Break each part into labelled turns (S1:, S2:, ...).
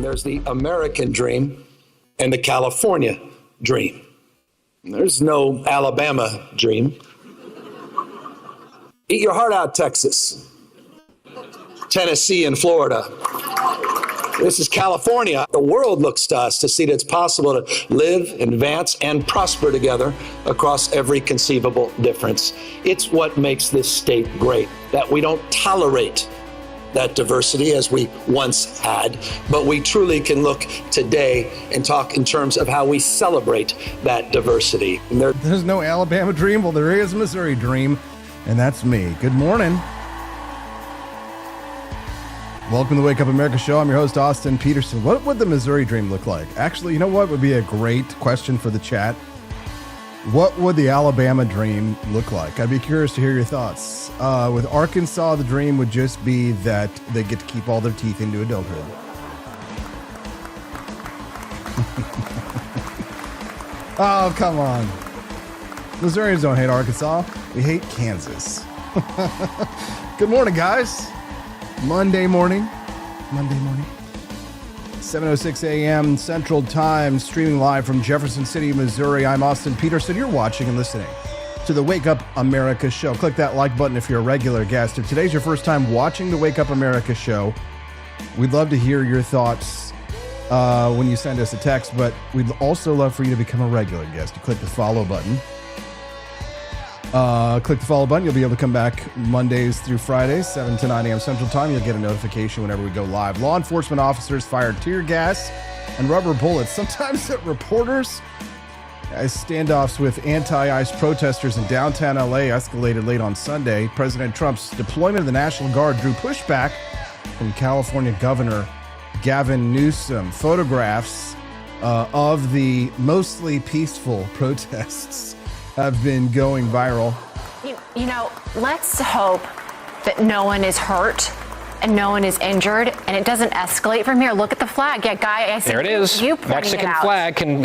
S1: There's the American dream and the California dream. There's no Alabama dream. Eat your heart out, Texas, Tennessee, and Florida. This is California. The world looks to us to see that it's possible to live, advance, and prosper together across every conceivable difference. It's what makes this state great, that we don't tolerate that diversity as we once had, but we truly can look today and talk in terms of how we celebrate that diversity. And
S2: there's no Alabama dream. Well, there is a Missouri dream, and that's me. Good morning. Welcome to the Wake Up America show. I'm your host, Austin Peterson. What would the Missouri dream look like? Actually, you know what would be a great question for the chat? What would the Alabama dream look like? I'd be curious to hear your thoughts. With Arkansas, the dream would just be that they get to keep all their teeth into adulthood. Oh, come on. Missourians don't hate Arkansas. We hate Kansas. Good morning, guys. Monday morning. 7:06 a.m. Central Time, streaming live from Jefferson City, Missouri. I'm Austin Peterson. You're watching and listening to the Wake Up America show. Click that like button if you're a regular guest. If today's your first time watching the Wake Up America show, we'd love to hear your thoughts when you send us a text, but we'd also love for you to become a regular guest. You click the follow button. Click the follow button. You'll be able to come back Mondays through Fridays, 7 to 9 a.m. Central Time. You'll get a notification whenever we go live. Law enforcement officers fired tear gas and rubber bullets, sometimes at reporters. As standoffs with anti-ICE protesters in downtown LA escalated late on Sunday, President Trump's deployment of the National Guard drew pushback from California Governor Gavin Newsom. Photographs of the mostly peaceful protests have been going viral.
S3: You know, let's hope that no one is hurt and no one is injured and it doesn't escalate from here. Look at the flag. Yeah, Guy, I see
S4: there it is.
S3: You pointing
S4: Mexican
S3: it out.
S4: flag can,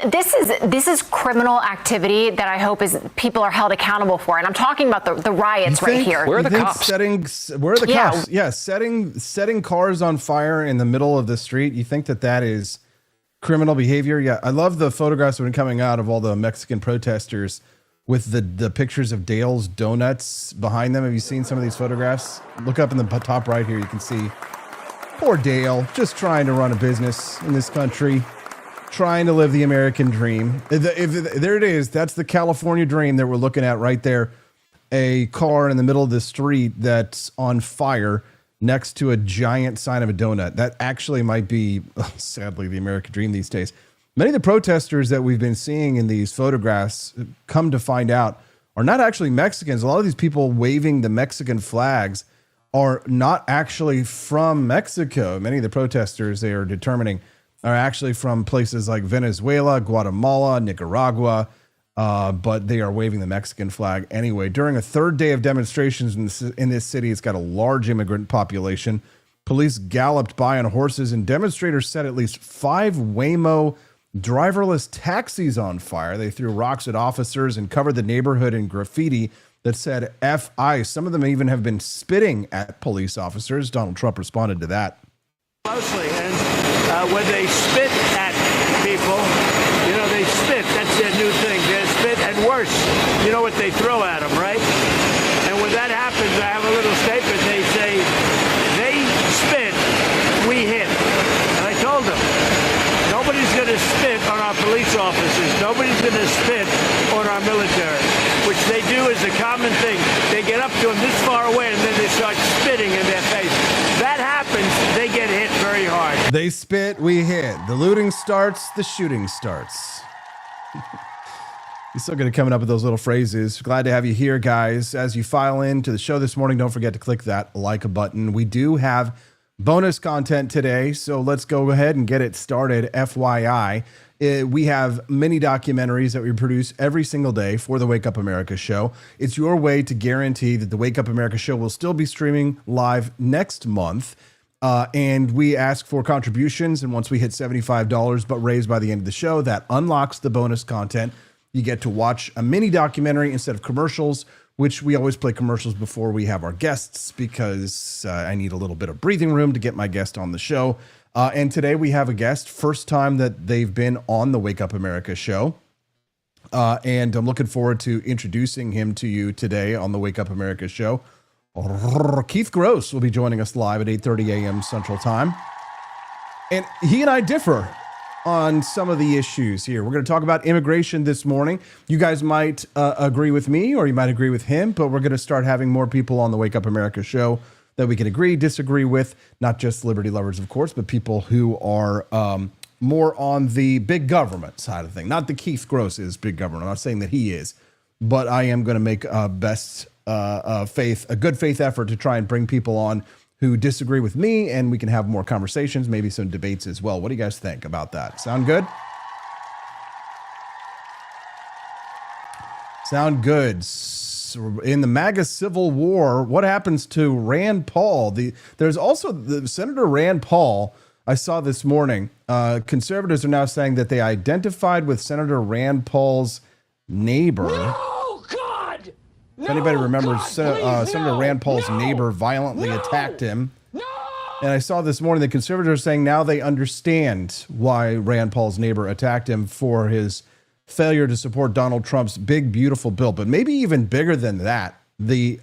S3: this is criminal activity that I hope is people are held accountable for. And I'm talking about the riots right here.
S4: Where are the cops?
S2: Where are the cops? Yeah, setting cars on fire in the middle of the street. You think that is criminal behavior? Yeah, I love the photographs that have been coming out of all the Mexican protesters with the pictures of Dale's Donuts behind them. Have you seen some of these photographs? Look up in the top right here. You can see poor Dale just trying to run a business in this country, trying to live the American dream. There it is. That's the California dream that we're looking at right there. A car in the middle of the street that's on fire next to a giant sign of a donut. That actually might be, sadly, the American dream these days. Many of the protesters that we've been seeing in these photographs, come to find out, are not actually Mexicans. A lot of these people waving the Mexican flags are not actually from Mexico. Many of the protesters, they are determining, are actually from places like Venezuela, Guatemala, Nicaragua, but they are waving the Mexican flag anyway. During a third day of demonstrations in this city, it's got a large immigrant population. Police galloped by on horses, and demonstrators set at least 5 Waymo driverless taxis on fire. They threw rocks at officers and covered the neighborhood in graffiti that said F ICE. Some of them even have been spitting at police officers. Donald Trump responded to that.
S5: Mostly, and when they spit at people, they spit. That's their new thing. They spit, and worse, you know what they throw at them, right? And when that happens, I have a little statement. They say, they spit, we hit. And I told them, nobody's going to spit on our police officers. Nobody's going to spit on our military, which they do as a common thing. They get up to them this far away, and then they start spitting in their face. That happens, they get hit very hard.
S2: They spit, we hit. The looting starts, the shooting starts. You're still going to coming up with those little phrases. Glad to have you here, guys. As you file into the show this morning, don't forget to click that like button. We do have bonus content today, so let's go ahead and get it started. FYI, we have mini documentaries that we produce every single day for the Wake Up America show. It's your way to guarantee that the Wake Up America show will still be streaming live next month. And we ask for contributions, and once we hit $75 but raised by the end of the show, that unlocks the bonus content. You get to watch a mini documentary instead of commercials. which we always play commercials before we have our guests because I need a little bit of breathing room to get my guest on the show. And today we have a guest, first time that they've been on the Wake Up America show. And I'm looking forward to introducing him to you today on the Wake Up America show. Keith Gross will be joining us live at 8:30 a.m. Central Time. And he and I differ on some of the issues here. We're going to talk about immigration this morning. You guys might agree with me or you might agree with him, but we're going to start having more people on the Wake Up America show that we can agree, disagree with, not just liberty lovers, of course, but people who are more on the big government side of things. Not that Keith Gross is big government. I'm not saying that he is, but I am going to make a good faith effort to try and bring people on who disagree with me, and we can have more conversations, maybe some debates as well. What do you guys think about that? Sound good? Sound good. In the MAGA civil war, what happens to Rand Paul? There's also Senator Rand Paul. I saw this morning. Conservatives are now saying that they identified with Senator Rand Paul's neighbor.
S4: No, God!
S2: If anybody remembers, Senator Rand Paul's neighbor violently attacked him.
S4: No!
S2: And I saw this morning the conservatives are saying now they understand why Rand Paul's neighbor attacked him for his failure to support Donald Trump's big, beautiful bill. But maybe even bigger than that, the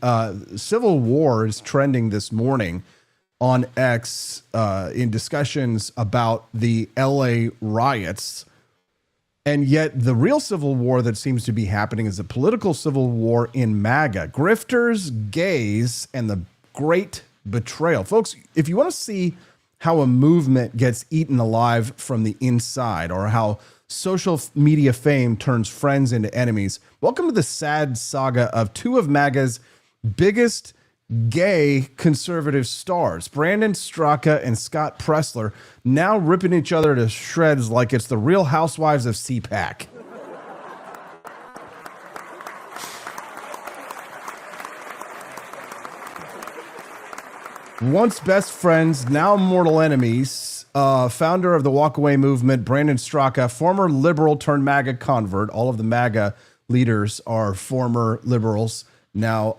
S2: Civil War is trending this morning on X in discussions about the LA riots. And yet the real civil war that seems to be happening is a political civil war in MAGA. Grifters, gays, and the great betrayal. Folks, if you want to see how a movement gets eaten alive from the inside or how social media fame turns friends into enemies, welcome to the sad saga of two of MAGA's biggest gay conservative stars, Brandon Straka and Scott Presler, now ripping each other to shreds like it's the Real Housewives of CPAC. Once best friends, now mortal enemies. Founder of the Walkaway movement, Brandon Straka, former liberal turned MAGA convert. All of the MAGA leaders are former liberals. Now,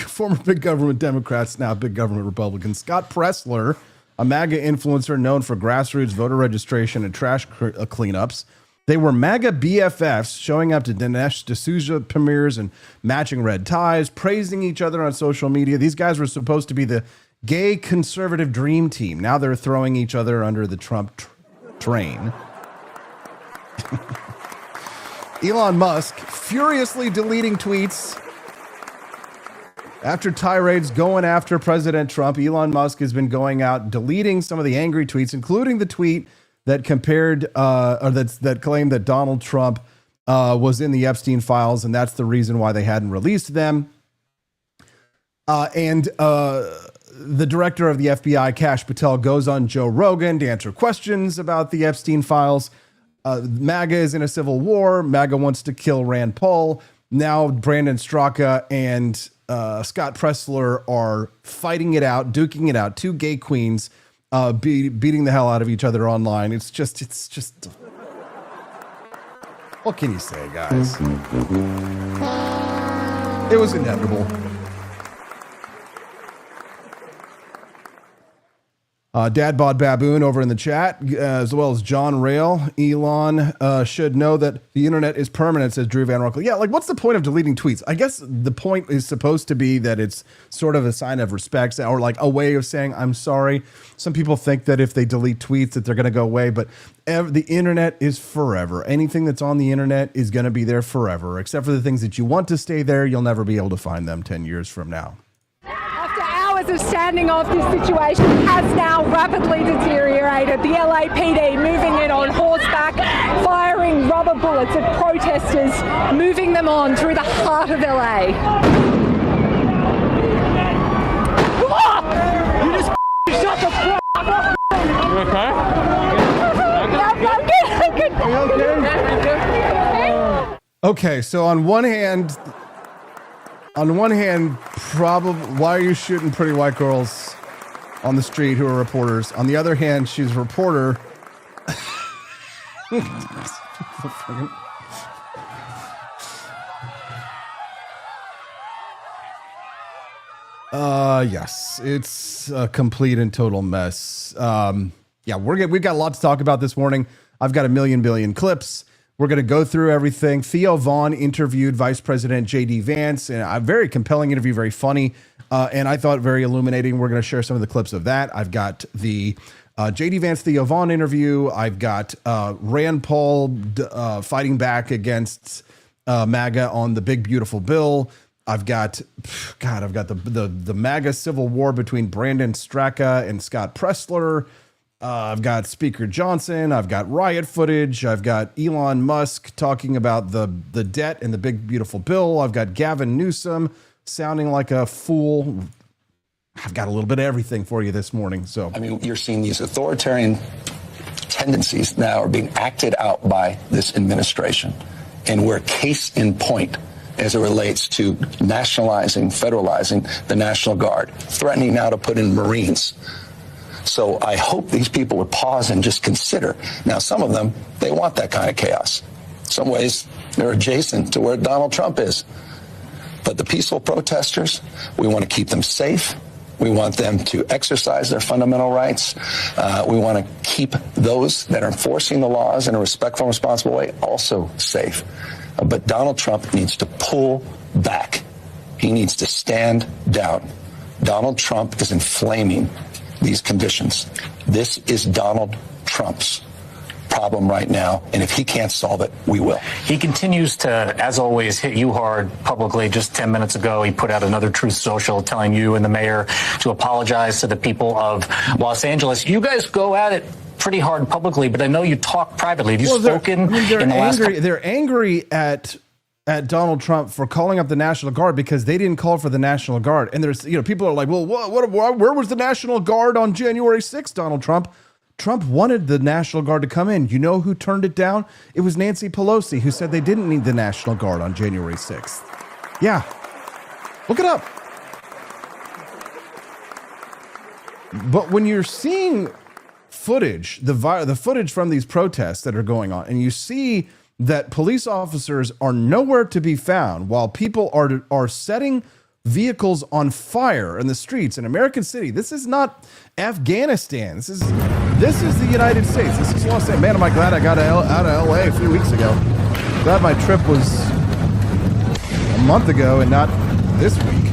S2: former big government Democrats, now big government Republicans. Scott Presler, a MAGA influencer known for grassroots voter registration and trash cleanups. They were MAGA BFFs, showing up to Dinesh D'Souza premieres and matching red ties, praising each other on social media. These guys were supposed to be the gay conservative dream team. Now they're throwing each other under the Trump train. Elon Musk furiously deleting tweets. After tirades going after President Trump, Elon Musk has been going out deleting some of the angry tweets, including the tweet that that claimed that Donald Trump was in the Epstein files, and that's the reason why they hadn't released them. And the director of the FBI, Kash Patel, goes on Joe Rogan to answer questions about the Epstein files. MAGA is in a civil war. MAGA wants to kill Rand Paul. Now Brandon Straka and Scott Presler are fighting it out, duking it out. Two gay queens beating the hell out of each other online. It's just. What can you say, guys? It was inevitable. Dad Bod Baboon over in the chat, as well as John Rail. Elon should know that the internet is permanent, says Drew Van Rockle. Yeah, like what's the point of deleting tweets? I guess the point is supposed to be that it's sort of a sign of respect or like a way of saying, I'm sorry. Some people think that if they delete tweets that they're going to go away, but the internet is forever. Anything that's on the internet is going to be there forever, except for the things that you want to stay there. You'll never be able to find them 10 years from now.
S6: Of standing off, this situation has now rapidly deteriorated. The LAPD moving in on horseback, firing rubber bullets at protesters, moving them on through the heart of LA.
S4: You just shut the f*** up! You okay?
S6: I'm good.
S4: Are you okay?
S2: Okay, so on one hand, probably why are you shooting pretty white girls on the street who are reporters? On the other hand, she's a reporter. Yes, it's a complete and total mess. Yeah, we've got a lot to talk about this morning. I've got a billion clips. We're going to go through everything. Theo Vaughn interviewed Vice President J.D. Vance, and a very compelling interview, very funny, and I thought very illuminating. We're going to share some of the clips of that. I've got the J.D. Vance, Theo Vaughn interview. I've got Rand Paul fighting back against MAGA on the big, beautiful bill. I've got the MAGA civil war between Brandon Straka and Scott Pressler. I've got Speaker Johnson. I've got riot footage. I've got Elon Musk talking about the debt and the big, beautiful bill. I've got Gavin Newsom sounding like a fool. I've got a little bit of everything for you this morning. So,
S1: I mean, you're seeing these authoritarian tendencies now are being acted out by this administration. And we're case in point as it relates to nationalizing, federalizing the National Guard, threatening now to put in Marines. So I hope these people would pause and just consider. Now, some of them, they want that kind of chaos. Some ways they're adjacent to where Donald Trump is. But the peaceful protesters, we want to keep them safe. We want them to exercise their fundamental rights. We want to keep those that are enforcing the laws in a respectful and responsible way also safe. But Donald Trump needs to pull back. He needs to stand down. Donald Trump is inflaming these conditions. This is Donald Trump's problem right now, and if he can't solve it, we will.
S7: He continues to, as always, hit you hard publicly. Just 10 minutes ago, he put out another Truth Social telling you and the mayor to apologize to the people of Los Angeles. You guys go at it pretty hard publicly, but I know you talk privately. Have you spoken in the last...
S2: They're angry at Donald Trump for calling up the National Guard because they didn't call for the National Guard. And there's, people are like, well, where was the National Guard on January 6th, Donald Trump? Trump wanted the National Guard to come in. You know who turned it down? It was Nancy Pelosi, who said they didn't need the National Guard on January 6th. Yeah. Look it up. But when you're seeing footage, the footage from these protests that are going on, and you see that police officers are nowhere to be found while people are setting vehicles on fire in the streets in American City. This is not Afghanistan. This is the United States. This is Los Angeles. Man, am I glad I got out of LA a few weeks ago. Glad my trip was a month ago and not this week.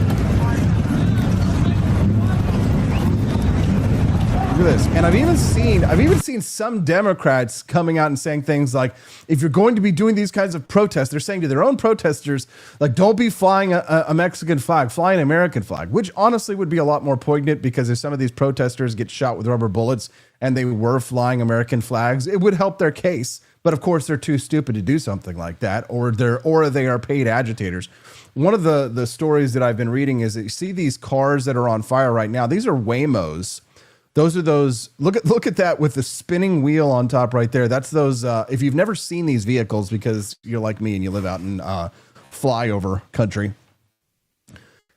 S2: Look at this. And I've even seen some Democrats coming out and saying things like, if you're going to be doing these kinds of protests, they're saying to their own protesters, like, don't be flying a Mexican flag, fly an American flag, which honestly would be a lot more poignant, because if some of these protesters get shot with rubber bullets and they were flying American flags, it would help their case. But of course, they're too stupid to do something like that, or they are paid agitators. One of the stories that I've been reading is that you see these cars that are on fire right now. These are Waymos. Those are those. Look at that with the spinning wheel on top right there. That's those. If you've never seen these vehicles because you're like me and you live out in flyover country,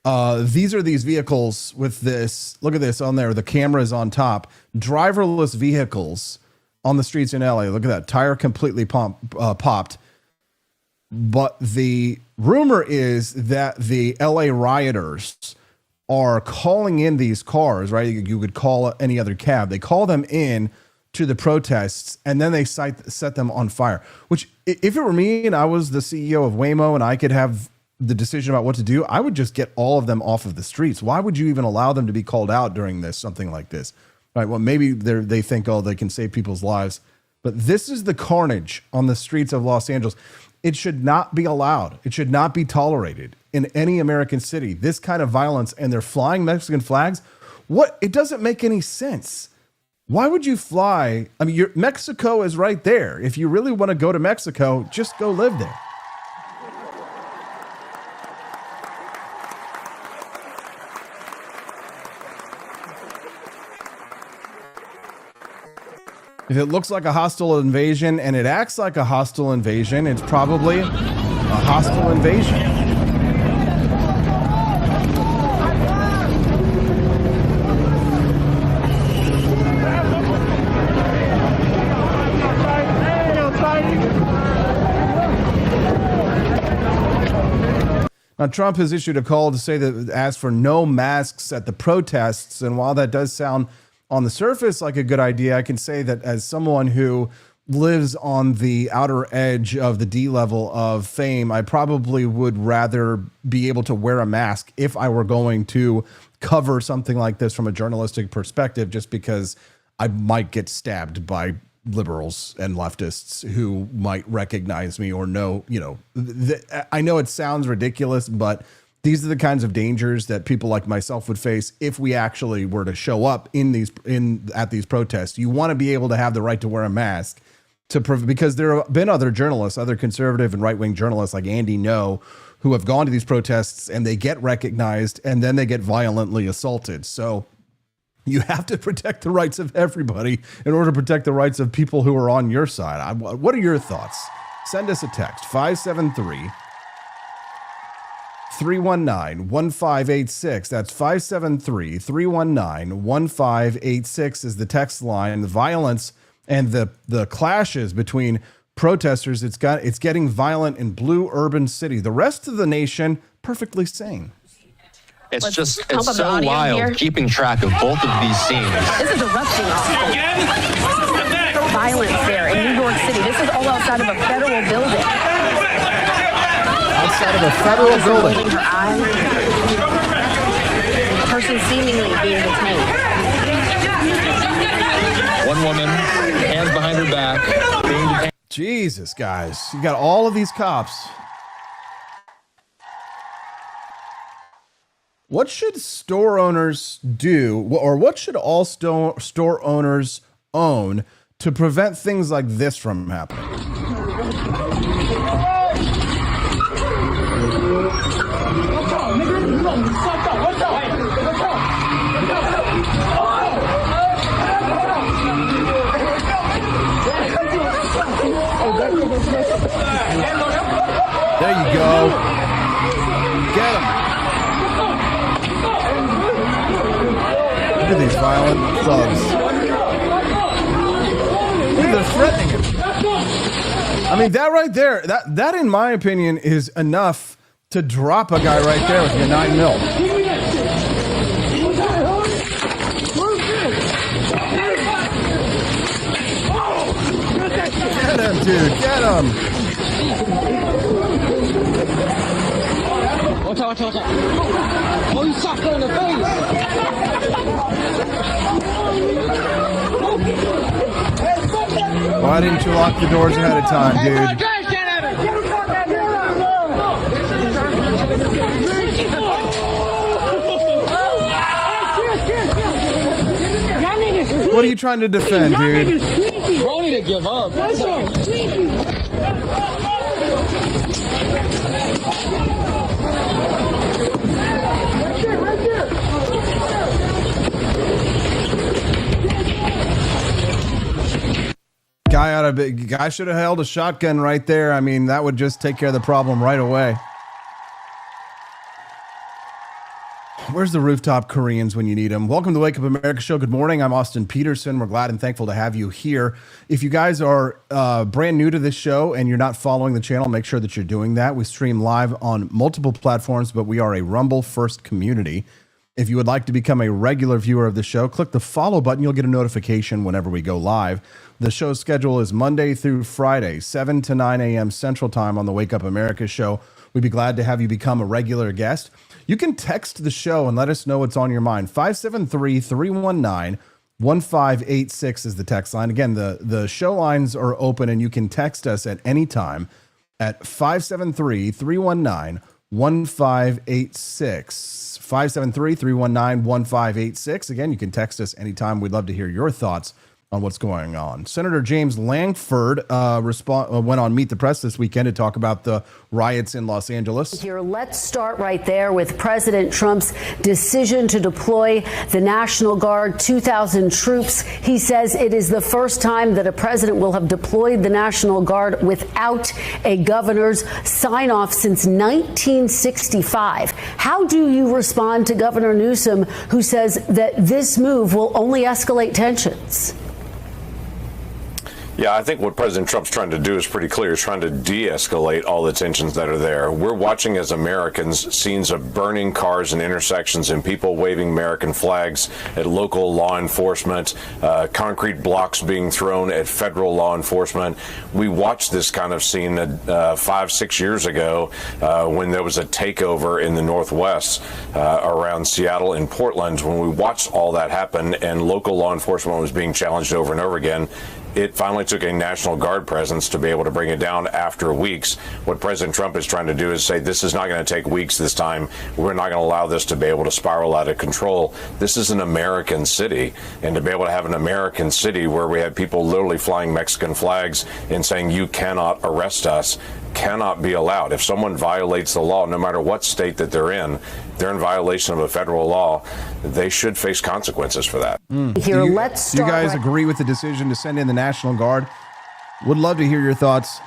S2: these are these vehicles with this. Look at this on there. The camera is on top. Driverless vehicles on the streets in LA. Look at that. Tire completely popped. But the rumor is that the LA rioters are calling in these cars, right? You would call any other cab. They call them in to the protests, and then they set them on fire. Which, if it were me and I was the CEO of Waymo and I could have the decision about what to do, I would just get all of them off of the streets. Why would you even allow them to be called out during something like this? Right? Well, maybe they think, oh, they can save people's lives. But this is the carnage on the streets of Los Angeles. It should not be allowed. It should not be tolerated in any American city. This kind of violence, and they're flying Mexican flags. It doesn't make any sense. Why would you fly? I mean, Mexico is right there. If you really want to go to Mexico, just go live there. If it looks like a hostile invasion and it acts like a hostile invasion, it's probably a hostile invasion. Now, Trump has issued a call to say that ask for no masks at the protests. And while that does sound on the surface like a good idea, I can say that as someone who lives on the outer edge of the D level of fame, I probably would rather be able to wear a mask if I were going to cover something like this from a journalistic perspective, just because I might get stabbed by liberals and leftists who might recognize me or know, I know it sounds ridiculous, but these are the kinds of dangers that people like myself would face if we actually were to show up at these protests. You want to be able to have the right to wear a mask because there have been other journalists, other conservative and right-wing journalists like Andy Ngo, who have gone to these protests and they get recognized and then they get violently assaulted. So you have to protect the rights of everybody in order to protect the rights of people who are on your side. What are your thoughts? Send us a text, 573-319-1586. That's 573-319-1586 is the text line. The violence and the clashes between protesters, it's getting violent in blue urban cities. The rest of the nation, perfectly sane.
S8: It's so wild keeping track of both of these scenes.
S9: This is erupting off. Violence there in New York City. This is all outside of a federal building.
S2: Outside of a federal building.
S9: Her eye. A person seemingly being detained.
S8: One woman, hands behind her back, being detained.
S2: Jesus, guys. You got all of these cops. What should store owners do, or what should all store owners own to prevent things like this from happening? There you go. Get him. Look at these violent thugs. Look, they're threatening him. I mean, that right there, that in my opinion is enough to drop a guy right there with your 9mm. Get him, dude, get him.
S4: Watch out. Oh, you sucker in the face.
S2: Why didn't you lock the doors ahead of time, dude? What are you trying to defend, dude?
S4: Bro, need to give up.
S2: Guy should have held a shotgun right there. I mean, that would just take care of the problem right away. Where's the rooftop Koreans when you need them? Welcome to the Wake Up America show. Good morning. I'm Austin Peterson. We're glad and thankful to have you here. If you guys are brand new to this show and you're not following the channel, make sure that you're doing that. We stream live on multiple platforms, but we are a Rumble first community. If you would like to become a regular viewer of the show, click the follow button. You'll get a notification whenever we go live. The show's schedule is Monday through Friday, 7 to 9 a.m. Central Time on the Wake Up America show. We'd be glad to have you become a regular guest. You can text the show and let us know what's on your mind. 573-319-1586 is the text line. Again, the show lines are open and you can text us at any time at 573-319-1586. 573-319-1586. Again, you can text us anytime. We'd love to hear your thoughts on what's going on. Senator James Lankford went on Meet the Press this weekend to talk about the riots in Los Angeles.
S10: Here, let's start right there with President Trump's decision to deploy the National Guard, 2,000 troops. He says it is the first time that a president will have deployed the National Guard without a governor's sign-off since 1965. How do you respond to Governor Newsom, who says that this move will only escalate tensions?
S11: Yeah, I think what President Trump's trying to do is pretty clear. He's trying to de-escalate all the tensions that are there. We're watching as Americans scenes of burning cars in intersections and people waving American flags at local law enforcement, concrete blocks being thrown at federal law enforcement. We watched this kind of scene 5-6 years ago when there was a takeover in the Northwest around Seattle and Portland. When we watched all that happen and local law enforcement was being challenged over and over again, it finally took a National Guard presence to be able to bring it down after weeks. What President Trump is trying to do is say, this is not going to take weeks this time. We're not going to allow this to be able to spiral out of control. This is an American city. And to be able to have an American city where we have people literally flying Mexican flags and saying, you cannot arrest us, cannot be allowed. If someone violates the law, no matter what state that they're in violation of a federal law, they should face consequences for that.
S10: Here, let's start.
S2: Do you guys agree with the decision to send in the National Guard? Would love to hear your thoughts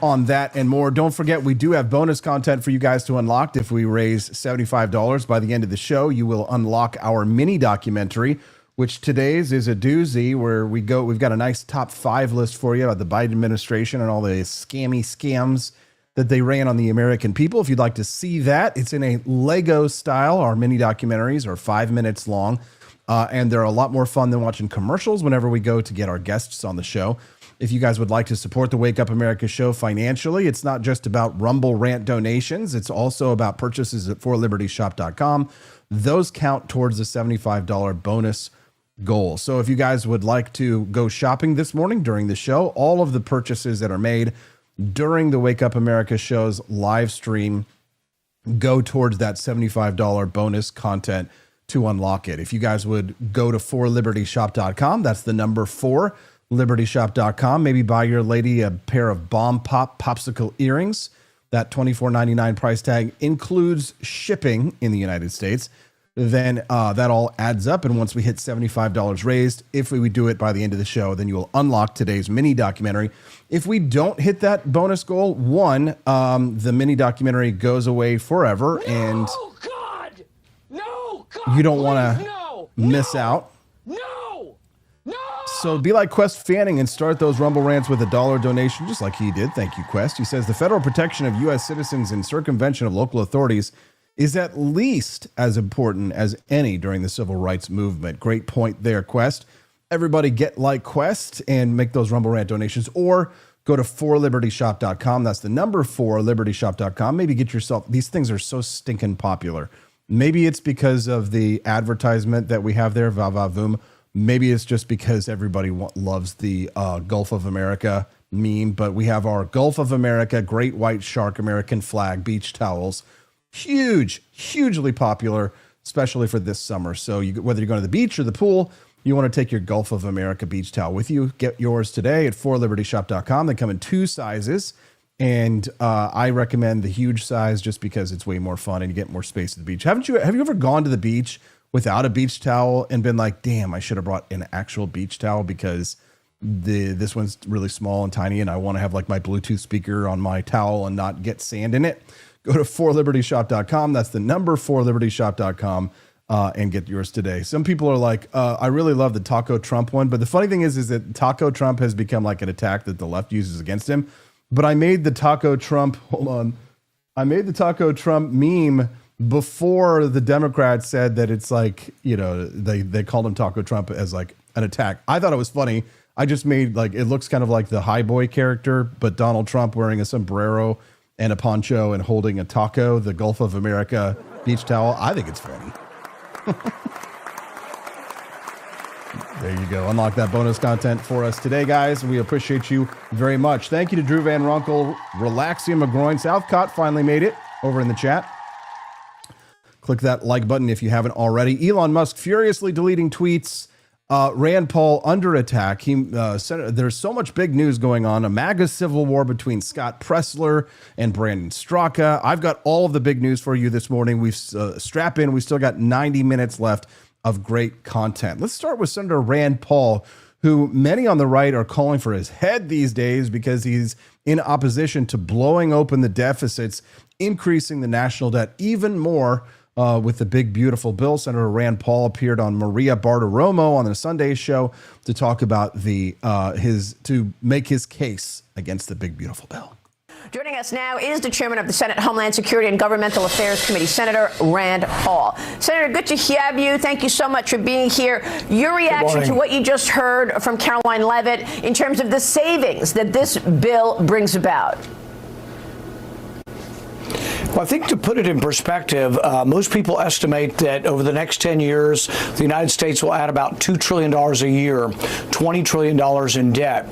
S2: on that and more. Don't forget, we do have bonus content for you guys to unlock. If we raise $75 by the end of the show, you will unlock our mini documentary, which today's is a doozy, where we've got a nice top 5 list for you about the Biden administration and all the scams that they ran on the American people. If you'd like to see that, it's in a Lego style. Our mini documentaries are 5 minutes long, and they're a lot more fun than watching commercials whenever we go to get our guests on the show. If you guys would like to support the Wake Up America show financially, it's not just about Rumble Rant donations. It's also about purchases at forlibertyshop.com. Those count towards the $75 bonus goal. So if you guys would like to go shopping this morning during the show, all of the purchases that are made during the Wake Up America show's live stream go towards that $75 bonus content to unlock it. If you guys would go to forlibertyshop.com, that's the number 4, libertyshop.com, maybe buy your lady a pair of Bomb Pop popsicle earrings. That $24.99 price tag includes shipping in the United States. Then that all adds up. And once we hit $75 raised, if we would do it by the end of the show, then you will unlock today's mini documentary. If we don't hit that bonus goal, the mini documentary goes away forever. And you don't want to miss out. So be like Quest Fanning and start those Rumble Rants with a $1 donation, just like he did. Thank you, Quest. He says the federal protection of U.S. citizens and circumvention of local authorities is at least as important as any during the civil rights movement. Great point there, Quest. Everybody get like Quest and make those Rumble Rant donations, or go to forlibertyshop.com. That's the number 4, libertyshop.com. Maybe get yourself, these things are so stinking popular. Maybe it's because of the advertisement that we have there, va va voom. Maybe it's just because everybody loves the Gulf of America meme, but we have our Gulf of America, Great White Shark American flag beach towels. Hugely popular, especially for this summer. So whether you're going to the beach or the pool, you want to take your Gulf of America beach towel with you. Get yours today at forlibertyshop.com. They come in 2 sizes, and I recommend the huge size just because it's way more fun and you get more space at the beach. Have you ever gone to the beach without a beach towel and been like, damn, I should have brought an actual beach towel because this one's really small and tiny and I want to have like my Bluetooth speaker on my towel and not get sand in it? Go to forlibertyshop.com. That's the number 4libertyshop.com and get yours today. Some people are like, I really love the Taco Trump one. But the funny thing is that Taco Trump has become like an attack that the left uses against him. But I made the Taco Trump, I made the Taco Trump meme before the Democrats said that it's like, they called him Taco Trump as like an attack. I thought it was funny. I just made like, it looks kind of like the High Boy character, but Donald Trump wearing a sombrero and a poncho and holding a taco, the Gulf of America beach towel. I think it's funny. There you go. Unlock that bonus content for us today, guys. We appreciate you very much. Thank you to Drew Van Runkle, Relaxia McGroin, Southcott finally made it over in the chat. Click that like button if you haven't already. Elon Musk furiously deleting tweets. Rand Paul under attack. There's so much big news going on. A MAGA civil war between Scott Pressler and Brandon Straka. I've got all of the big news for you this morning. We've strap in. We still got 90 minutes left of great content. Let's start with Senator Rand Paul, who many on the right are calling for his head these days because he's in opposition to blowing open the deficits, increasing the national debt even more with the big, beautiful bill. Senator Rand Paul appeared on Maria Bartiromo on the Sunday show to talk about to make his case against the big, beautiful bill.
S12: Joining us now is the chairman of the Senate Homeland Security and Governmental Affairs Committee, Senator Rand Paul. Senator, good to have you. Thank you so much for being here. Your reaction to what you just heard from Caroline Leavitt in terms of the savings that this bill brings about?
S13: Well, I think to put it in perspective, most people estimate that over the next 10 years, the United States will add about $2 trillion a year, $20 trillion in debt.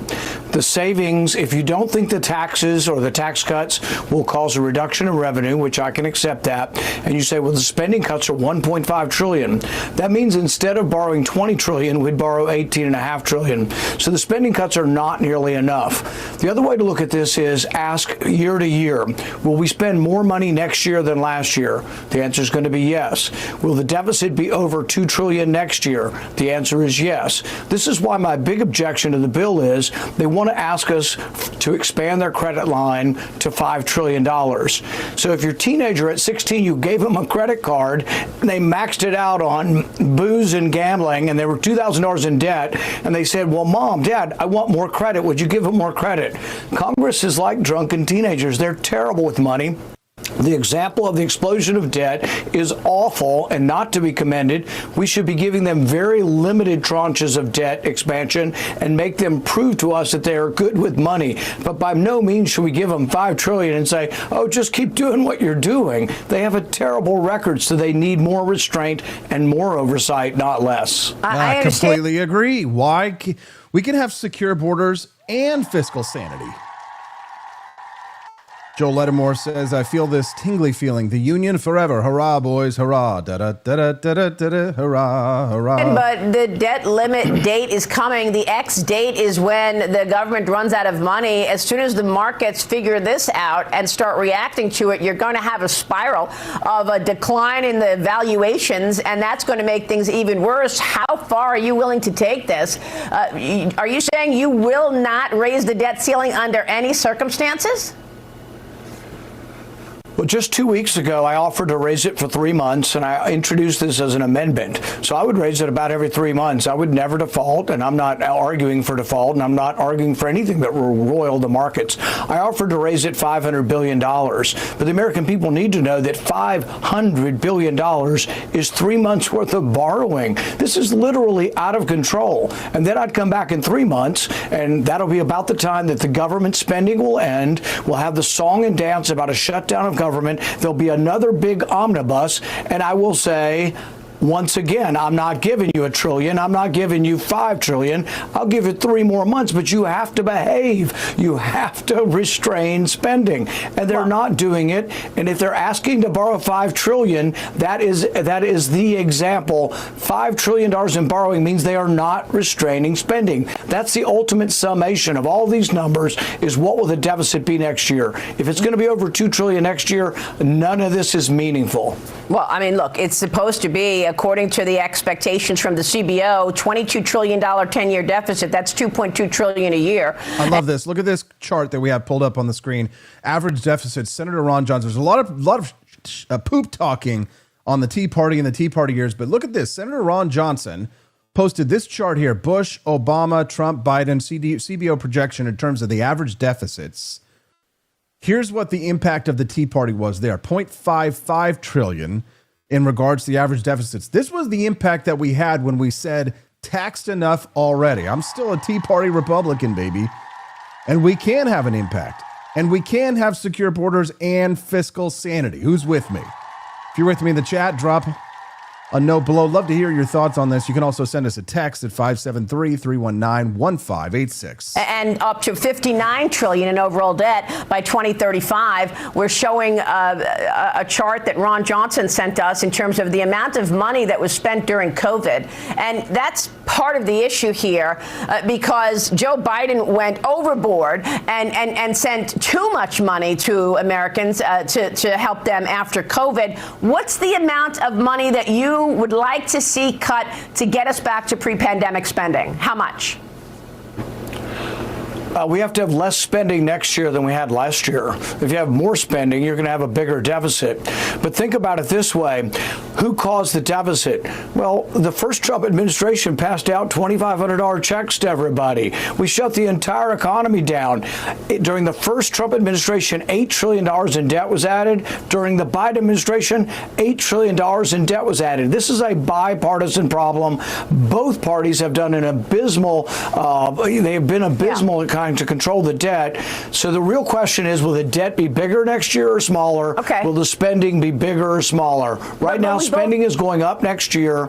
S13: The savings, if you don't think the taxes or the tax cuts will cause a reduction in revenue, which I can accept that, and you say, well, the spending cuts are $1.5 trillion, that means instead of borrowing $20 trillion, we'd borrow $18.5 trillion. So the spending cuts are not nearly enough. The other way to look at this is ask year to year, will we spend more money next year than last year? The answer is going to be yes. Will the deficit be over $2 trillion next year? The answer is yes. This is why my big objection to the bill is they want to ask us to expand their credit line to $5 trillion. So if your teenager at 16, you gave them a credit card and they maxed it out on booze and gambling and they were $2,000 in debt and they said, well, Mom, Dad, I want more credit. Would you give them more credit? Congress is like drunken teenagers. They're terrible with money. The example of the explosion of debt is awful and not to be commended. We should be giving them very limited tranches of debt expansion and make them prove to us that they are good with money. But by no means should we give them $5 trillion and say, oh, just keep doing what you're doing. They have a terrible record, so they need more restraint and more oversight, not less.
S2: I completely agree. Why? We can have secure borders and fiscal sanity. Joe Ledamore says, I feel this tingly feeling. The union forever. Hurrah, boys. Hurrah. Da-da-da-da-da-da-da. Hurrah. Hurrah.
S12: But the debt limit date is coming. The X date is when the government runs out of money. As soon as the markets figure this out and start reacting to it, you're going to have a spiral of a decline in the valuations, and that's going to make things even worse. How far are you willing to take this? Are you saying you will not raise the debt ceiling under any circumstances?
S13: Well, just 2 weeks ago, I offered to raise it for 3 months, and I introduced this as an amendment. So I would raise it about every 3 months. I would never default, and I'm not arguing for default, and I'm not arguing for anything that will roil the markets. I offered to raise it $500 billion, but the American people need to know that $500 billion is 3 months worth of borrowing. This is literally out of control. And then I'd come back in 3 months, and that'll be about the time that the government spending will end. We'll have the song and dance about a shutdown of government. There'll be another big omnibus, and I will say, once again, I'm not giving you $1 trillion. I'm not giving you $5 trillion. I'll give it 3 more months, but you have to behave. You have to restrain spending, and they're not doing it. And if they're asking to borrow $5 trillion, that is the example. $5 trillion in borrowing means they are not restraining spending. That's the ultimate summation of all these numbers. Is what will the deficit be next year? If it's going to be over $2 trillion next year, none of this is meaningful.
S12: Well, I mean, look, it's supposed to be, according to the expectations from the CBO, $22 trillion 10-year deficit. That's $2.2 trillion a year.
S2: I love this. Look at this chart that we have pulled up on the screen. Average deficit. Senator Ron Johnson. There's a lot of poop talking on the Tea Party and the Tea Party years, but look at this. Senator Ron Johnson posted this chart here. Bush, Obama, Trump, Biden, CBO projection in terms of the average deficits. Here's what the impact of the Tea Party was there. 0.55 trillion in regards to the average deficits. This was the impact that we had when we said taxed enough already. I'm still a Tea Party Republican, baby. And we can have an impact. And we can have secure borders and fiscal sanity. Who's with me? If you're with me in the chat, drop a note below. Love to hear your thoughts on this. You can also send us a text at 573-319-1586.
S12: And up to $59 trillion in overall debt by 2035. We're showing a chart that Ron Johnson sent us in terms of the amount of money that was spent during COVID. And that's part of the issue here because Joe Biden went overboard and sent too much money to Americans to help them after COVID. What's the amount of money that you would like to see cut to get us back to pre-pandemic spending? How much?
S13: we have to have less spending next year than we had last year. If you have more spending, you're going to have a bigger deficit. But think about it this way. Who caused the deficit? Well, the first Trump administration passed out $2,500 checks to everybody. We shut the entire economy down. During the first Trump administration, $8 trillion in debt was added. During the Biden administration, $8 trillion in debt was added. This is a bipartisan problem. Both parties have done an abysmal, they have been abysmal at trying to control the debt. So the real question is, will the debt be bigger next year or smaller?
S12: Okay.
S13: Will the spending be bigger or smaller? Right now, spending is going up next year.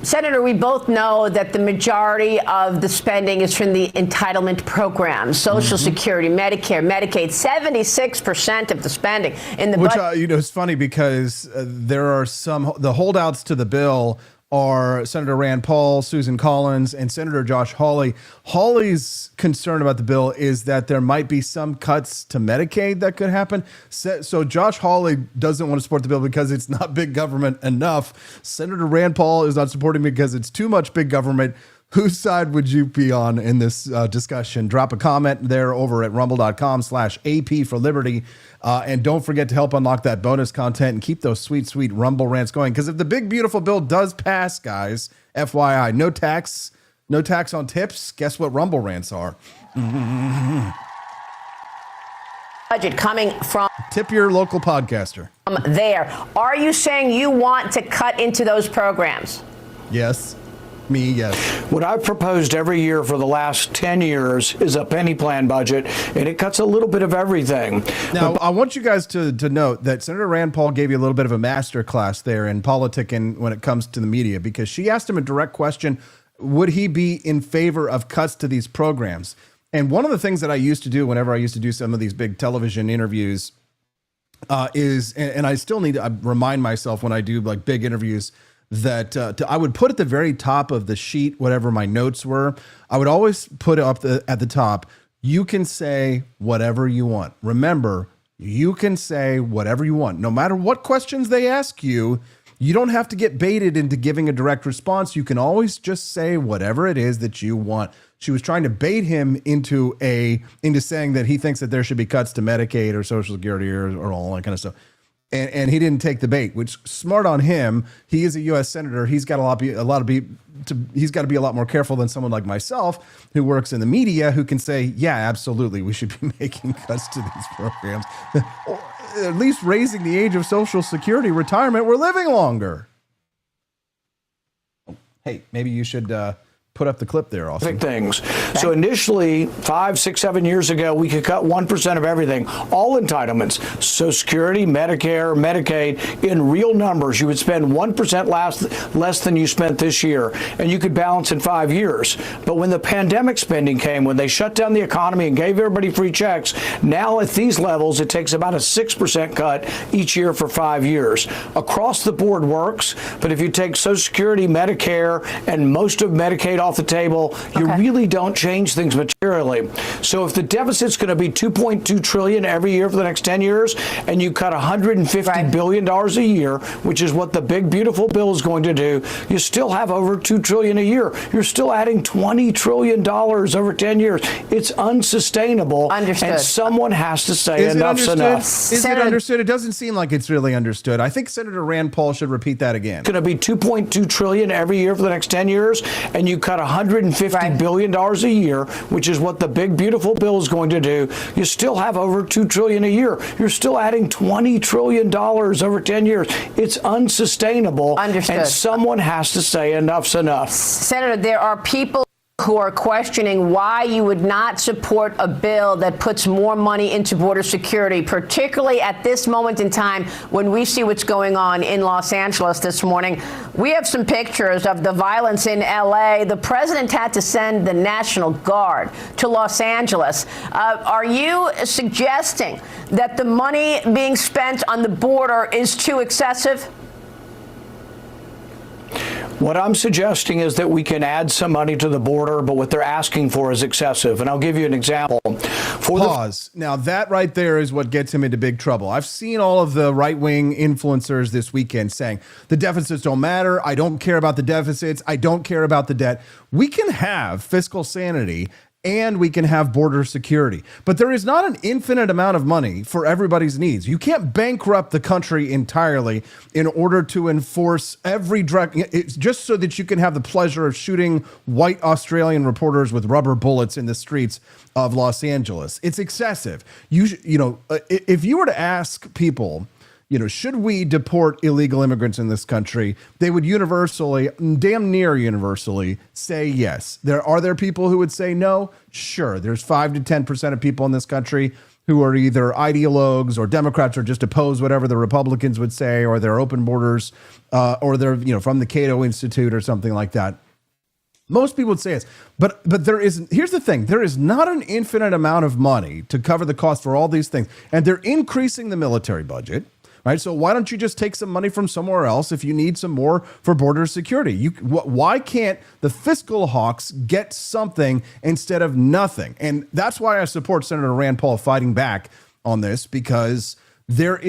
S12: Senator, we both know that the majority of the spending is from the entitlement programs, Social Security, Medicare, Medicaid, 76% of the spending in the budget.
S2: Which, it's funny because there are the holdouts to the bill are Senator Rand Paul, Susan Collins, and Senator Josh Hawley. Hawley's concern about the bill is that there might be some cuts to Medicaid that could happen. So Josh Hawley doesn't want to support the bill because it's not big government enough. Senator Rand Paul is not supporting because it's too much big government. Whose side would you be on in this discussion? Drop a comment there over at rumble.com/AP for Liberty. And don't forget to help unlock that bonus content and keep those sweet, sweet Rumble rants going. Because if the big, beautiful bill does pass, guys, FYI, no tax on tips. Guess what Rumble rants are?
S12: Budget coming from
S2: tip your local podcaster.
S12: There. Are you saying you want to cut into those programs?
S2: Yes. Me, yes.
S13: What I've proposed every year for the last 10 years is a penny plan budget, and it cuts a little bit of everything.
S2: Now, I want you guys to note that Senator Rand Paul gave you a little bit of a master class there in politicking when it comes to the media, because she asked him a direct question, would he be in favor of cuts to these programs? And one of the things that I used to do whenever I used to do some of these big television interviews is, and I still need to remind myself when I do like big interviews, that I would put at the very top of the sheet, whatever my notes were, I would always put up at the top, you can say whatever you want. Remember, you can say whatever you want. No matter what questions they ask you, you don't have to get baited into giving a direct response. You can always just say whatever it is that you want. She was trying to bait him into saying that he thinks that there should be cuts to Medicaid or Social Security or all that kind of stuff. And he didn't take the bait, which smart on him. He is a U.S. senator. He's got he's got to be a lot more careful than someone like myself who works in the media, who can say, yeah, absolutely, we should be making cuts to these programs, or at least raising the age of Social Security retirement. We're living longer. Hey, maybe you should put up the clip there, Austin.
S13: Big things. Okay. So initially, 5, 6, 7 years ago, we could cut 1% of everything, all entitlements, Social Security, Medicare, Medicaid. In real numbers, you would spend 1% less than you spent this year, and you could balance in 5 years. But when the pandemic spending came, when they shut down the economy and gave everybody free checks, now at these levels, it takes about a 6% cut each year for 5 years. Across the board works, but if you take Social Security, Medicare, and most of Medicaid off the table, you really don't change things materially. So if the deficit's going to be $2.2 trillion every year for the next 10 years, and you cut $150 billion a year, which is what the big beautiful bill is going to do, you still have over $2 trillion a year. You're still adding $20 trillion over 10 years. It's unsustainable.
S12: Understood.
S13: And someone has to say enough's enough.
S2: Is it understood? It doesn't seem like it's really understood. I think Senator Rand Paul should repeat that again.
S13: It's going to be $2.2 trillion every year for the next 10 years, and you cut $150 billion a year, which is what the big beautiful bill is going to do. You still have over $2 trillion a year. You're still adding $20 trillion over 10 years. It's unsustainable.
S12: Understood.
S13: And someone has to say enough's enough.
S12: Senator, there are people who are questioning why you would not support a bill that puts more money into border security, particularly at this moment in time when we see what's going on in Los Angeles this morning. We have some pictures of the violence in L.A. The president had to send the National Guard to Los Angeles. Are you suggesting that the money being spent on the border is too excessive?
S13: What I'm suggesting is that we can add some money to the border, but what they're asking for is excessive. And I'll give you an example.
S2: Pause. Now, that right there is what gets him into big trouble. I've seen all of the right-wing influencers this weekend saying the deficits don't matter. I don't care about the deficits. I don't care about the debt. We can have fiscal sanity and we can have border security. But there is not an infinite amount of money for everybody's needs. You can't bankrupt the country entirely in order to enforce every drug, just so that you can have the pleasure of shooting white Australian reporters with rubber bullets in the streets of Los Angeles. It's excessive. If you were to ask people, should we deport illegal immigrants in this country? They would universally, damn near universally, say yes. Are there people who would say no? Sure. There's 5 to 10% of people in this country who are either ideologues or Democrats or just oppose whatever the Republicans would say, or they're open borders, or they're from the Cato Institute or something like that. Most people would say yes, but here's the thing. There is not an infinite amount of money to cover the cost for all these things. And they're increasing the military budget. Right, so why don't you just take some money from somewhere else if you need some more for border security? Why can't the fiscal hawks get something instead of nothing? And that's why I support Senator Rand Paul fighting back on this, because there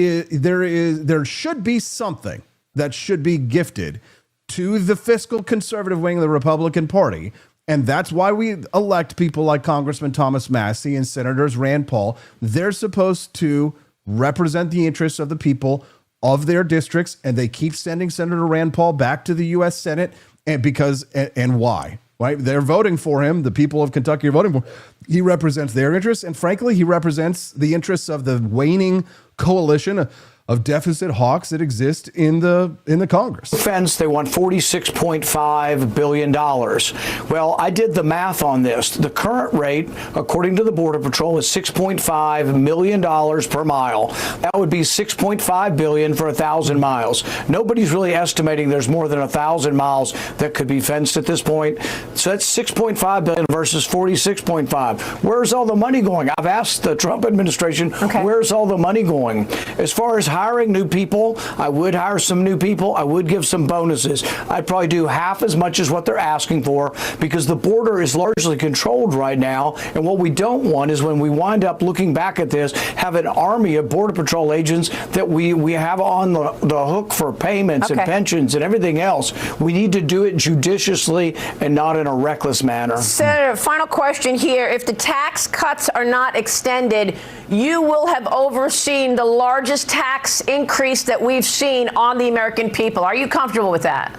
S2: should be something that should be gifted to the fiscal conservative wing of the Republican Party. And that's why we elect people like Congressman Thomas Massie and Senators Rand Paul. They're supposed to represent the interests of the people of their districts, and they keep sending Senator Rand Paul back to the U.S. Senate, and why? Right? They're voting for him. The people of Kentucky are voting for him. He represents their interests, and frankly, he represents the interests of the waning coalition of deficit hawks that exist in the Congress.
S13: Defense, they want $46.5 billion. Well, I did the math on this. The current rate, according to the Border Patrol, is $6.5 million per mile. That would be $6.5 billion for 1,000 miles. Nobody's really estimating there's more than 1,000 miles that could be fenced at this point. So that's $6.5 billion versus $46.5. Where's all the money going? I've asked the Trump administration, where's all the money going? As far as hiring new people, I would hire some new people. I would give some bonuses. I'd probably do half as much as what they're asking for, because the border is largely controlled right now. And what we don't want is, when we wind up looking back at this, have an army of Border Patrol agents that we have on the hook for payments and pensions and everything else. We need to do it judiciously and not in a reckless manner.
S12: Senator, final question here. If the tax cuts are not extended, you will have overseen the largest tax increase that we've seen on the American people. Are you comfortable with that?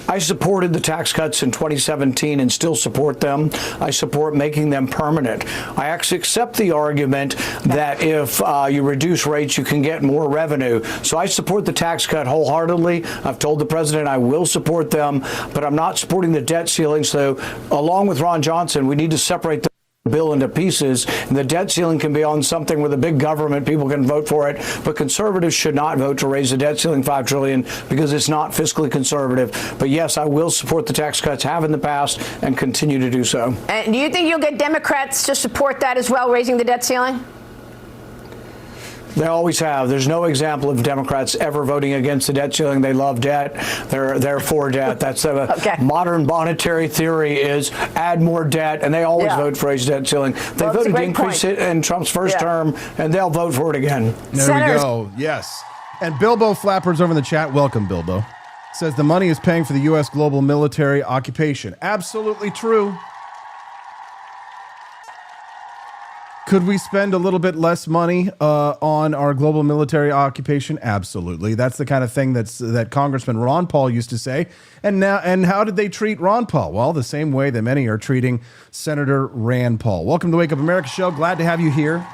S13: I supported the tax cuts in 2017 and still support them. I support making them permanent. I actually accept the argument that if you reduce rates, you can get more revenue. So I support the tax cut wholeheartedly. I've told the president I will support them, but I'm not supporting the debt ceiling. So along with Ron Johnson, we need to separate the bill into pieces. And the debt ceiling can be on something with a big government. People can vote for it, but conservatives should not vote to raise the debt ceiling $5 trillion, because it's not fiscally conservative. But yes, I will support the tax cuts, have in the past, and continue to do so.
S12: And do you think you'll get Democrats to support that as well, raising the debt ceiling?
S13: They always have. There's no example of Democrats ever voting against the debt ceiling. They love debt. They're for debt. That's modern monetary theory is add more debt, and they always vote for a debt ceiling. They voted to increase it in Trump's first term, and they'll vote for it again.
S2: There we go. Yes. And Bilbo Flappers over in the chat. Welcome, Bilbo. Says the money is paying for the U.S. global military occupation. Absolutely true. Could we spend a little bit less money on our global military occupation? Absolutely. That's the kind of thing that Congressman Ron Paul used to say. And how did they treat Ron Paul? Well, the same way that many are treating Senator Rand Paul. Welcome to the Wake Up America show. Glad to have you here.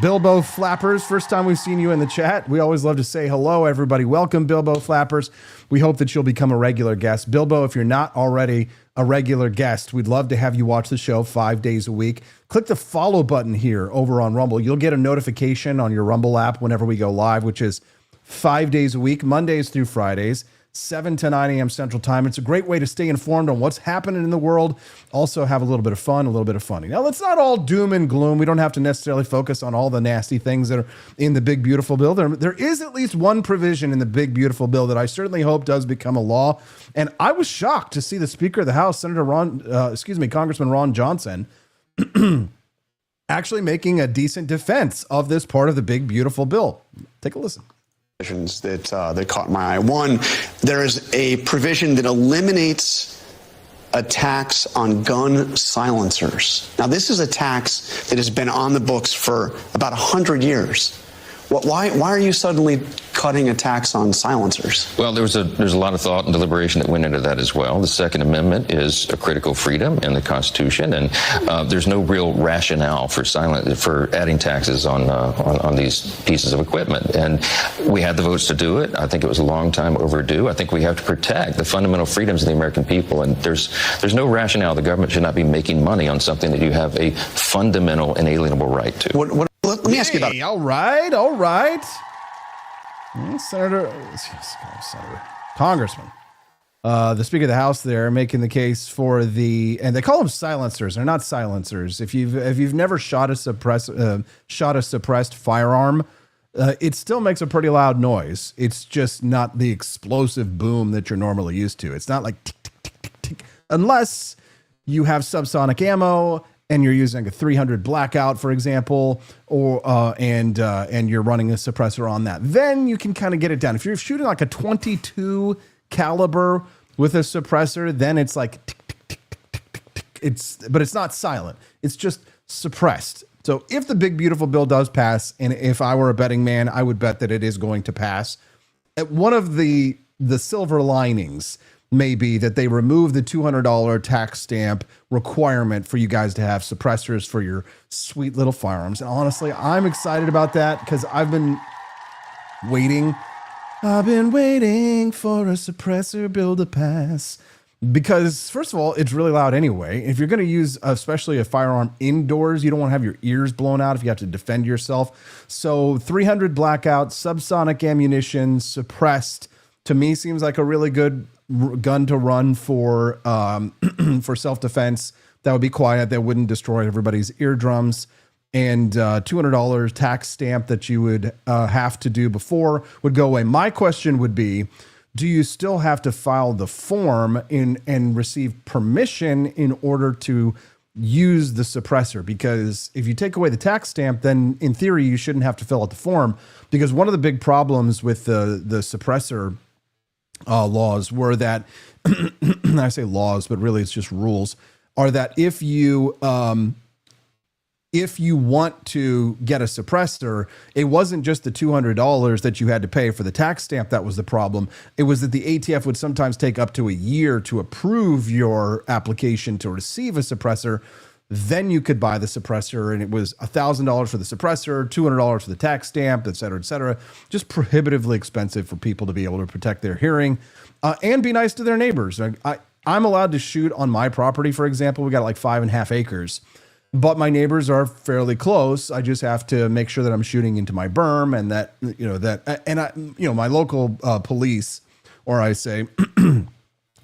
S2: Bilbo Flappers, first time we've seen you in the chat. We always love to say hello, everybody. Welcome, Bilbo Flappers. We hope that you'll become a regular guest. Bilbo, if you're not already a regular guest, we'd love to have you watch the show 5 days a week. Click the follow button here over on Rumble. You'll get a notification on your Rumble app whenever we go live, which is 5 days a week, Mondays through Fridays, 7 to 9 a.m. Central Time. It's a great way to stay informed on what's happening in the world. Also have a little bit of fun, a little bit of funny. Now, it's not all doom and gloom. We don't have to necessarily focus on all the nasty things that are in the big, beautiful bill. There is at least one provision in the big, beautiful bill that I certainly hope does become a law. And I was shocked to see the Speaker of the House, Congressman Ron Johnson, actually making a decent defense of this part of the big, beautiful bill. Take a listen.
S14: That caught my eye. One, there is a provision that eliminates a tax on gun silencers. Now, this is a tax that has been on the books for about 100 years. Why are you suddenly cutting a tax on silencers?
S15: Well, there's a lot of thought and deliberation that went into that as well. The Second Amendment is a critical freedom in the Constitution, and there's no real rationale for adding taxes on these pieces of equipment. And we had the votes to do it. I think it was a long time overdue. I think we have to protect the fundamental freedoms of the American people, and there's no rationale. The government should not be making money on something that you have a fundamental, inalienable right to.
S14: Let me ask you about.
S2: All right. Congressman, the Speaker of the House there making the case for and they call them silencers. They're not silencers. If you've never shot a suppressed firearm, it still makes a pretty loud noise. It's just not the explosive boom that you're normally used to. It's not like tick, tick, tick, tick, tick, unless you have subsonic ammo and you're using a 300 blackout, for example, or and you're running a suppressor on that. Then you can kind of get it down. If you're shooting like a 22 caliber with a suppressor, then it's like tick, tick, tick, tick, tick, tick. But it's not silent. It's just suppressed. So if the big beautiful bill does pass, and if I were a betting man, I would bet that it is going to pass. One of the silver linings may be that they remove the $200 tax stamp requirement for you guys to have suppressors for your sweet little firearms. And honestly, I'm excited about that because I've been waiting for a suppressor bill to pass. Because first of all, it's really loud anyway. If you're going to use especially a firearm indoors, you don't want to have your ears blown out if you have to defend yourself. So 300 blackout, subsonic ammunition, suppressed, to me seems like a really good gun to run for self-defense. That would be quiet. That wouldn't destroy everybody's eardrums. And $200 tax stamp that you would have to do before would go away. My question would be, do you still have to file the form and receive permission in order to use the suppressor? Because if you take away the tax stamp, then in theory, you shouldn't have to fill out the form. Because one of the big problems with the suppressor laws were that, I say laws, but really it's just rules, are that if you want to get a suppressor, it wasn't just the $200 that you had to pay for the tax stamp that was the problem. It was that the ATF would sometimes take up to a year to approve your application to receive a suppressor. Then you could buy the suppressor, and it was $1,000 for the suppressor, $200 for the tax stamp, et cetera, et cetera. Just prohibitively expensive for people to be able to protect their hearing and be nice to their neighbors. I'm allowed to shoot on my property, for example. We got like 5.5 acres, but my neighbors are fairly close. I just have to make sure that I'm shooting into my berm, and my local police, or I say the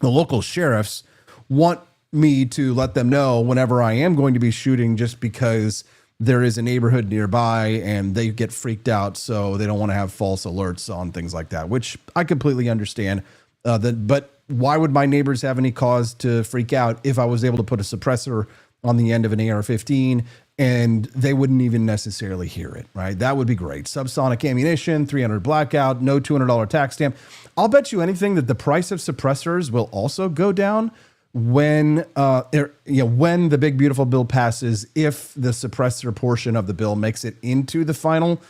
S2: local sheriffs, want me to let them know whenever I am going to be shooting, just because there is a neighborhood nearby and they get freaked out, so they don't want to have false alerts on things like that, which I completely understand. But why would my neighbors have any cause to freak out if I was able to put a suppressor on the end of an AR-15 and they wouldn't even necessarily hear it, right? That would be great. Subsonic ammunition, 300 blackout, no $200 tax stamp. I'll bet you anything that the price of suppressors will also go down when the big beautiful bill passes, if the suppressor portion of the bill makes it into the final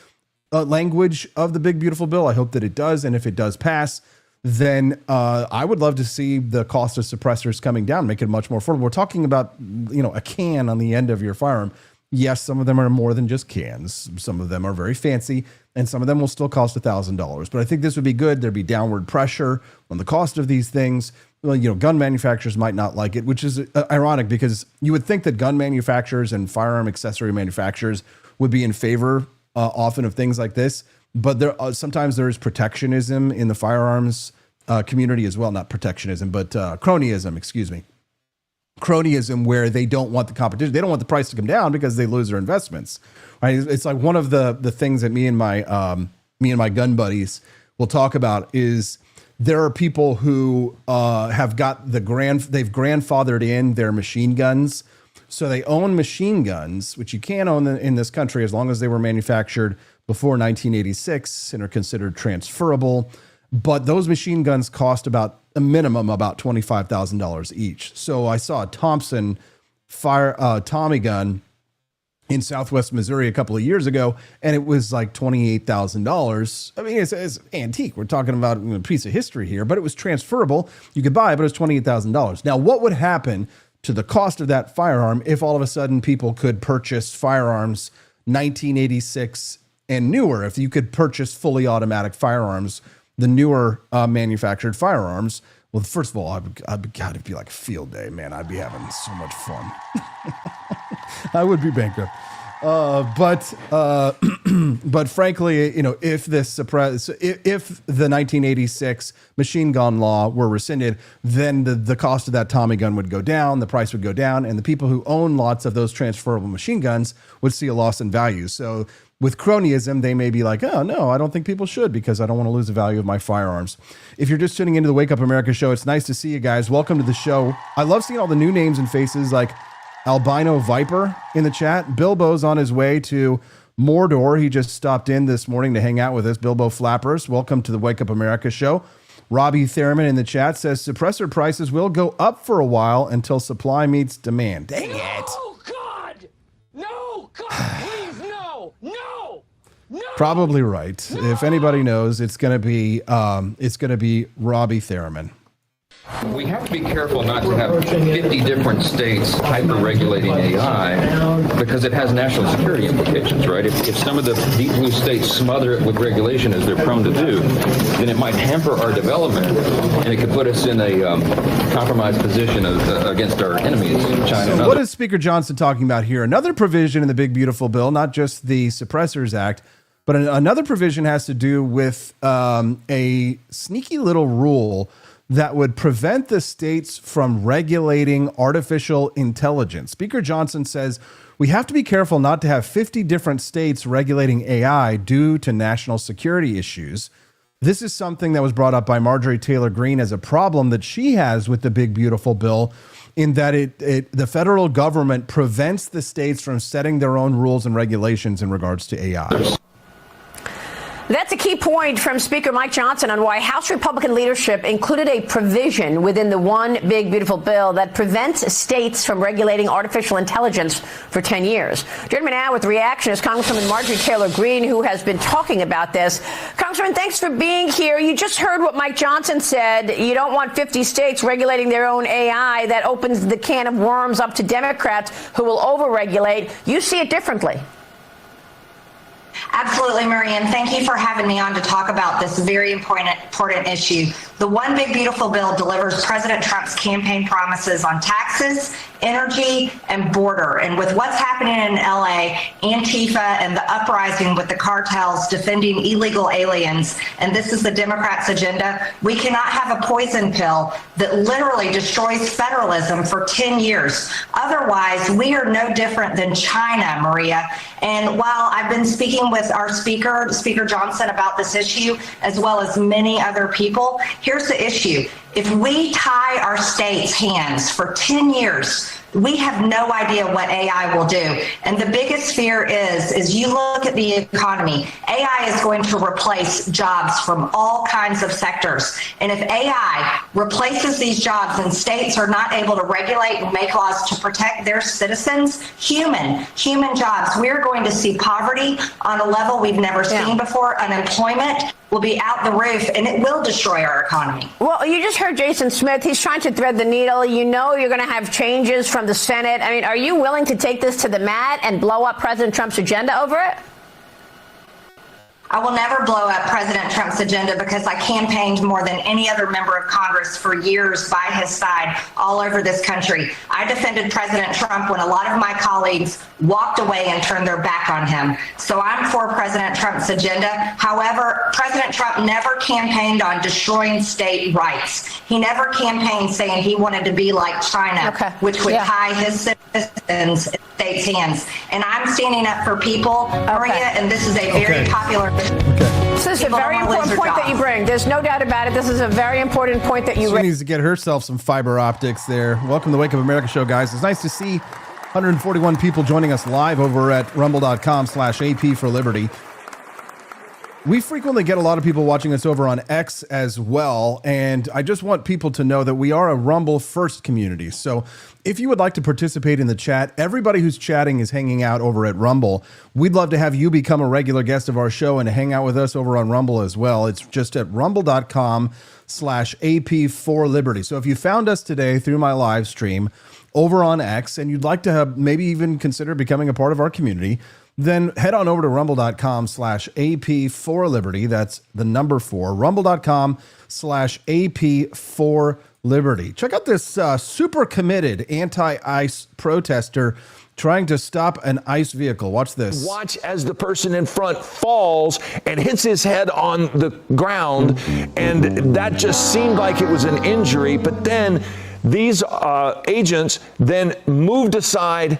S2: language of the big beautiful bill. I hope that it does, and if it does pass, then I would love to see the cost of suppressors coming down, make it much more affordable. We're talking about a can on the end of your firearm. Yes, some of them are more than just cans. Some of them are very fancy, and some of them will still cost $1,000. But I think this would be good. There'd be downward pressure on the cost of these things. Well, gun manufacturers might not like it, which is ironic because you would think that gun manufacturers and firearm accessory manufacturers would be in favor often of things like this. But sometimes there is protectionism in the firearms community as well. Not protectionism, but cronyism, excuse me. Cronyism, where they don't want the competition. They don't want the price to come down because they lose their investments. Right? It's like one of the things that me and my gun buddies will talk about is there are people who have got they've grandfathered in their machine guns. So they own machine guns, which you can own in this country as long as they were manufactured before 1986 and are considered transferable. but those machine guns cost about a minimum about $25,000 each. So I saw a Thompson Tommy gun in Southwest Missouri a couple of years ago, and it was like $28,000. I mean, it's antique. We're talking about a piece of history here, but it was transferable. You could buy it, but it was $28,000. Now, what would happen to the cost of that firearm if all of a sudden people could purchase firearms 1986 and newer? If you could purchase fully automatic firearms, the newer manufactured firearms, well, first of all, it'd be like a field day, man. I'd be having so much fun. I would be bankrupt. But frankly, if the 1986 machine gun law were rescinded, then the cost of that Tommy gun would go down, the price would go down, and the people who own lots of those transferable machine guns would see a loss in value. So with cronyism, they may be like, oh, no, I don't think people should because I don't want to lose the value of my firearms. If you're just tuning into the Wake Up America show, it's nice to see you guys. Welcome to the show. I love seeing all the new names and faces like Albino Viper in the chat. Bilbo's on his way to Mordor. He just stopped in this morning to hang out with us. Bilbo Flappers, welcome to the Wake Up America show. Robbie Thurman in the chat says suppressor prices will go up for a while until supply meets demand. Dang it.
S4: Oh, God! No, God, please, no!
S2: Probably right. No. If anybody knows, it's going to be Robbie Thurman.
S15: We have to be careful not to have 50 different states hyper-regulating AI because it has national security implications, right? If some of the deep blue states smother it with regulation as they're prone to do, then it might hamper our development and it could put us in a compromised position against our enemies, China.
S2: So what is Speaker Johnson talking about here? Another provision in the big, beautiful bill, not just the Suppressors Act, but another provision has to do with a sneaky little rule that would prevent the states from regulating artificial intelligence. Speaker Johnson says we have to be careful not to have 50 different states regulating AI due to national security issues. This is something that was brought up by Marjorie Taylor Greene as a problem that she has with the big, beautiful bill, in that the federal government prevents the states from setting their own rules and regulations in regards to AI.
S12: That's a key point from Speaker Mike Johnson on why House Republican leadership included a provision within the one big, beautiful bill that prevents states from regulating artificial intelligence for 10 years. Joining me now with reaction is Congresswoman Marjorie Taylor Greene, who has been talking about this. Congresswoman, thanks for being here. You just heard what Mike Johnson said. You don't want 50 states regulating their own AI. That opens the can of worms up to Democrats who will overregulate. You see it differently.
S16: Absolutely, Marianne. Thank you for having me on to talk about this very important issue. The One Big Beautiful Bill delivers President Trump's campaign promises on taxes, energy, and border. And with what's happening in LA, Antifa and the uprising with the cartels defending illegal aliens, and this is the Democrats' agenda, we cannot have a poison pill that literally destroys federalism for 10 years. Otherwise, we are no different than China, Maria. And while I've been speaking with our Speaker Johnson, about this issue, as well as many other people, here's the issue. If we tie our states' hands for 10 years, we have no idea what AI will do. And the biggest fear is you look at the economy, AI is going to replace jobs from all kinds of sectors. And if AI replaces these jobs and states are not able to regulate and make laws to protect their citizens, human jobs, we're going to see poverty on a level we've never seen before. Unemployment will be out the roof, and it will destroy our economy.
S12: Well, you just heard Jason Smith. He's trying to thread the needle. You know you're going to have changes from the Senate. I mean, are you willing to take this to the mat and blow up President Trump's agenda over it?
S16: I will never blow up President Trump's agenda because I campaigned more than any other member of Congress for years by his side all over this country. I defended President Trump when a lot of my colleagues walked away and turned their back on him. So I'm for President Trump's agenda. However, President Trump never campaigned on destroying state rights. He never campaigned saying he wanted to be like China, which would tie his citizens in states' hands. And I'm standing up for people, Maria, and this is a very popular.
S12: This is a very important point that you bring. There's no doubt about it. This is a very important point that you
S2: bring. She needs to get herself some fiber optics there. Welcome to the Wake Up America show, guys. It's nice to see 141 people joining us live over at rumble.com/AP for Liberty. We frequently get a lot of people watching us over on X as well, and I just want people to know that we are a Rumble first community. So if you would like to participate in the chat, everybody who's chatting is hanging out over at Rumble. We'd love to have you become a regular guest of our show and hang out with us over on Rumble as well. It's just at rumble.com/AP4Liberty. So if you found us today through my live stream over on X and you'd like to have maybe even consider becoming a part of our community, then head on over to rumble.com/AP4Liberty. That's the number 4, rumble.com/AP4Liberty. Check out this super committed anti-ICE protester trying to stop an ICE vehicle. Watch this.
S17: Watch as the person in front falls and hits his head on the ground. And that just seemed like it was an injury. But then these agents then moved aside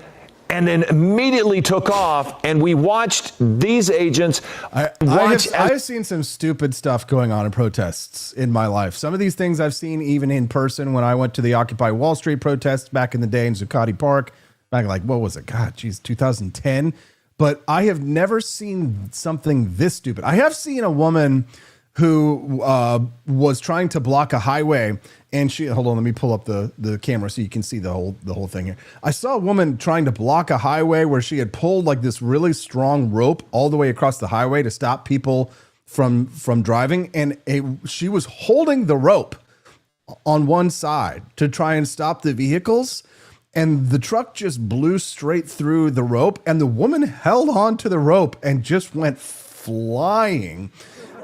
S17: and then immediately took off, and we watched these agents
S2: I have seen some stupid stuff going on in protests in my life. Some of these things I've seen even in person when I went to the Occupy Wall Street protests back in the day in Zuccotti Park, back like, what was it? God, geez, 2010. But I have never seen something this stupid. I have seen a woman who was trying to block a highway, and she, hold on, let me pull up the camera so you can see the whole thing here. I saw a woman trying to block a highway where she had pulled like this really strong rope all the way across the highway to stop people from driving, and she was holding the rope on one side to try and stop the vehicles, and the truck just blew straight through the rope, and the woman held on to the rope and just went flying.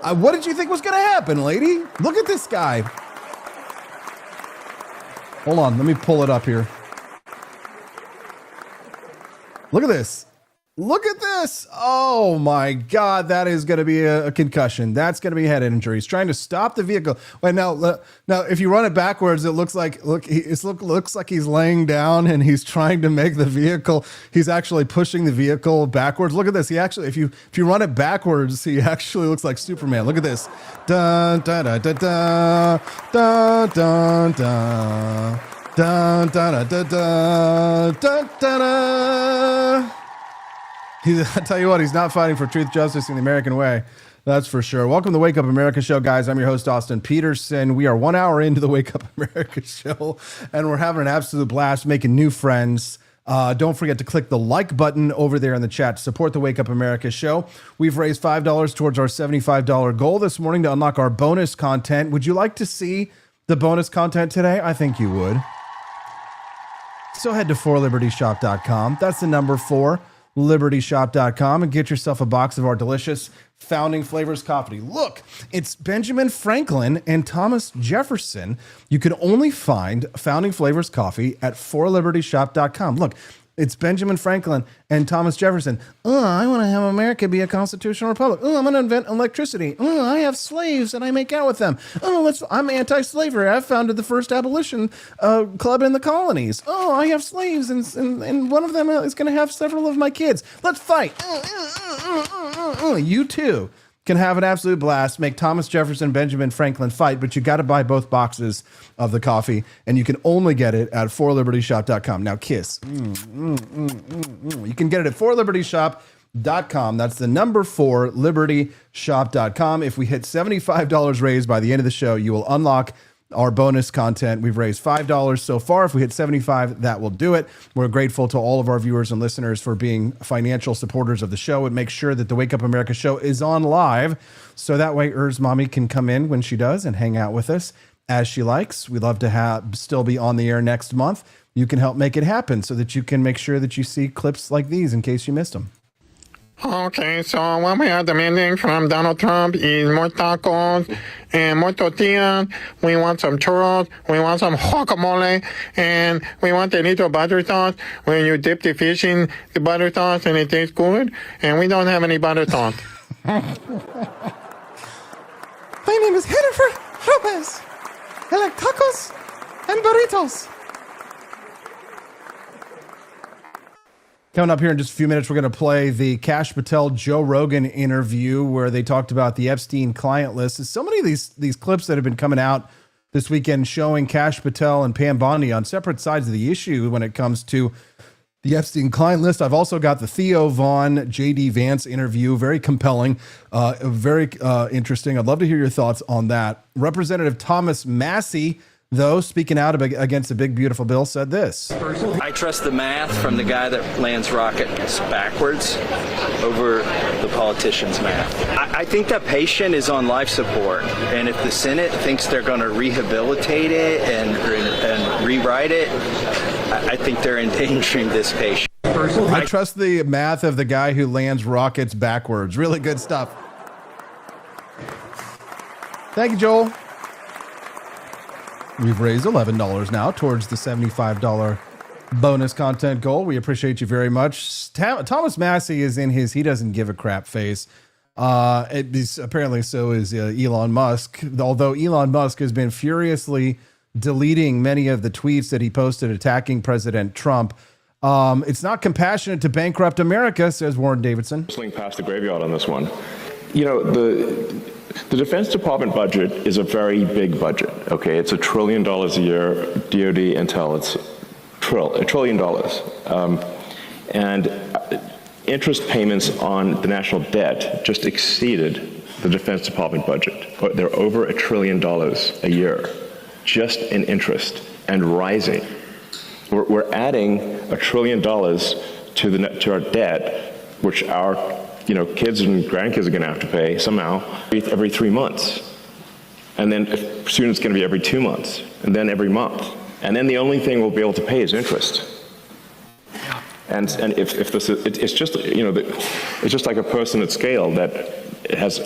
S2: What did you think was going to happen, lady? Look at this guy. Hold on, let me pull it up here. Look at this. Look at this. Oh my God, that is going to be a concussion. That's going to be head injury. He's trying to stop the vehicle. Wait, now if you run it backwards, it looks like looks like he's laying down and he's trying to make the vehicle. He's actually pushing the vehicle backwards. Look at this. He actually, if you run it backwards, he actually looks like Superman. Look at this. Dun dun dun dun dun dun dun dun dun dun dun dun dun. I tell you what, he's not fighting for truth, justice, and the American way. That's for sure. Welcome to the Wake Up America Show, guys. I'm your host, Austin Peterson. We are 1 hour into the Wake Up America Show, and we're having an absolute blast making new friends. Don't forget to click the like button over there in the chat to support the Wake Up America Show. We've raised $5 towards our $75 goal this morning to unlock our bonus content. Would you like to see the bonus content today? I think you would. So head to 4libertyshop.com. That's the number 4. libertyshop.com and get yourself a box of our delicious Founding Flavors coffee. Look, it's Benjamin Franklin and Thomas Jefferson. You can only find Founding Flavors coffee at 4libertyshop.com. Look, it's Benjamin Franklin and Thomas Jefferson. I want to have America be a constitutional republic. I'm going to invent electricity. I have slaves and I make out with them. I'm anti-slavery. I founded the first abolition club in the colonies. I have slaves and one of them is going to have several of my kids. Let's fight. You too can have an absolute blast, make Thomas Jefferson, Benjamin Franklin fight, but you got to buy both boxes of the coffee, and you can only get it at 4libertyshop.com. Now, kiss. You can get it at 4libertyshop.com. That's the number 4, libertyshop.com. If we hit $75 raised by the end of the show, you will unlock our bonus content. We've raised $5 so far. If we hit $75, that will do it. We're grateful to all of our viewers and listeners for being financial supporters of the show and make sure that the Wake Up America Show is on live. So that way Urs Mommy can come in when she does and hang out with us as she likes. We'd love to still be on the air next month. You can help make it happen so that you can make sure that you see clips like these in case you missed them.
S18: Okay, so what we are demanding from Donald Trump is more tacos and more tortillas. We want some churros. We want some guacamole. And we want a little butter sauce when you dip the fish in the butter sauce and it tastes good. And we don't have any butter sauce.
S4: My name is Jennifer Lopez. I like tacos and burritos.
S2: Coming up here in just a few minutes, we're going to play the Kash Patel Joe Rogan interview where they talked about the Epstein client list. There's so many of these clips that have been coming out this weekend showing Kash Patel and Pam Bondi on separate sides of the issue when it comes to the Epstein client list. I've also got the Theo J.D. Vance interview. Very compelling, very interesting. I'd love to hear your thoughts on that. Representative Thomas Massey, though, speaking out against the big, beautiful bill, said this.
S19: I trust the math from the guy that lands rockets backwards over the politician's math. I think that patient is on life support, and if the Senate thinks they're going to rehabilitate it and rewrite it, I think they're endangering this patient.
S2: I trust the math of the guy who lands rockets backwards. Really good stuff. Thank you, Joel. We've raised $11 now towards the $75 bonus content goal. We appreciate you very much. Thomas Massey is in his he doesn't give a crap face. Apparently so is Elon Musk, although Elon Musk has been furiously deleting many of the tweets that he posted attacking President Trump. It's not compassionate to bankrupt America, says Warren Davidson.
S20: Sling past the graveyard on this one. You know, the Defense Department budget is a very big budget. Okay, it's $1 trillion a year. DoD Intel, it's $1 trillion. And interest payments on the national debt just exceeded the Defense Department budget. They're over $1 trillion a year, just in interest, and rising. We're adding $1 trillion to our debt, which our kids and grandkids are going to have to pay somehow every 3 months. And then soon it's going to be every 2 months, and then every month. And then the only thing we'll be able to pay is interest. And if this is, it's just, it's just like a person at scale that has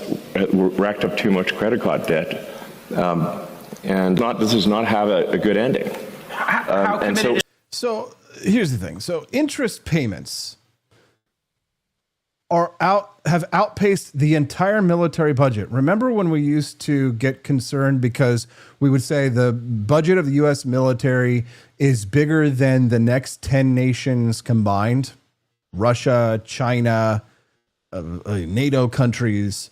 S20: racked up too much credit card debt. And this does not have a good ending.
S2: So here's the thing. So interest payments have outpaced the entire military budget. Remember when we used to get concerned because we would say the budget of the U.S. military is bigger than the next 10 nations combined? Russia, China, NATO countries.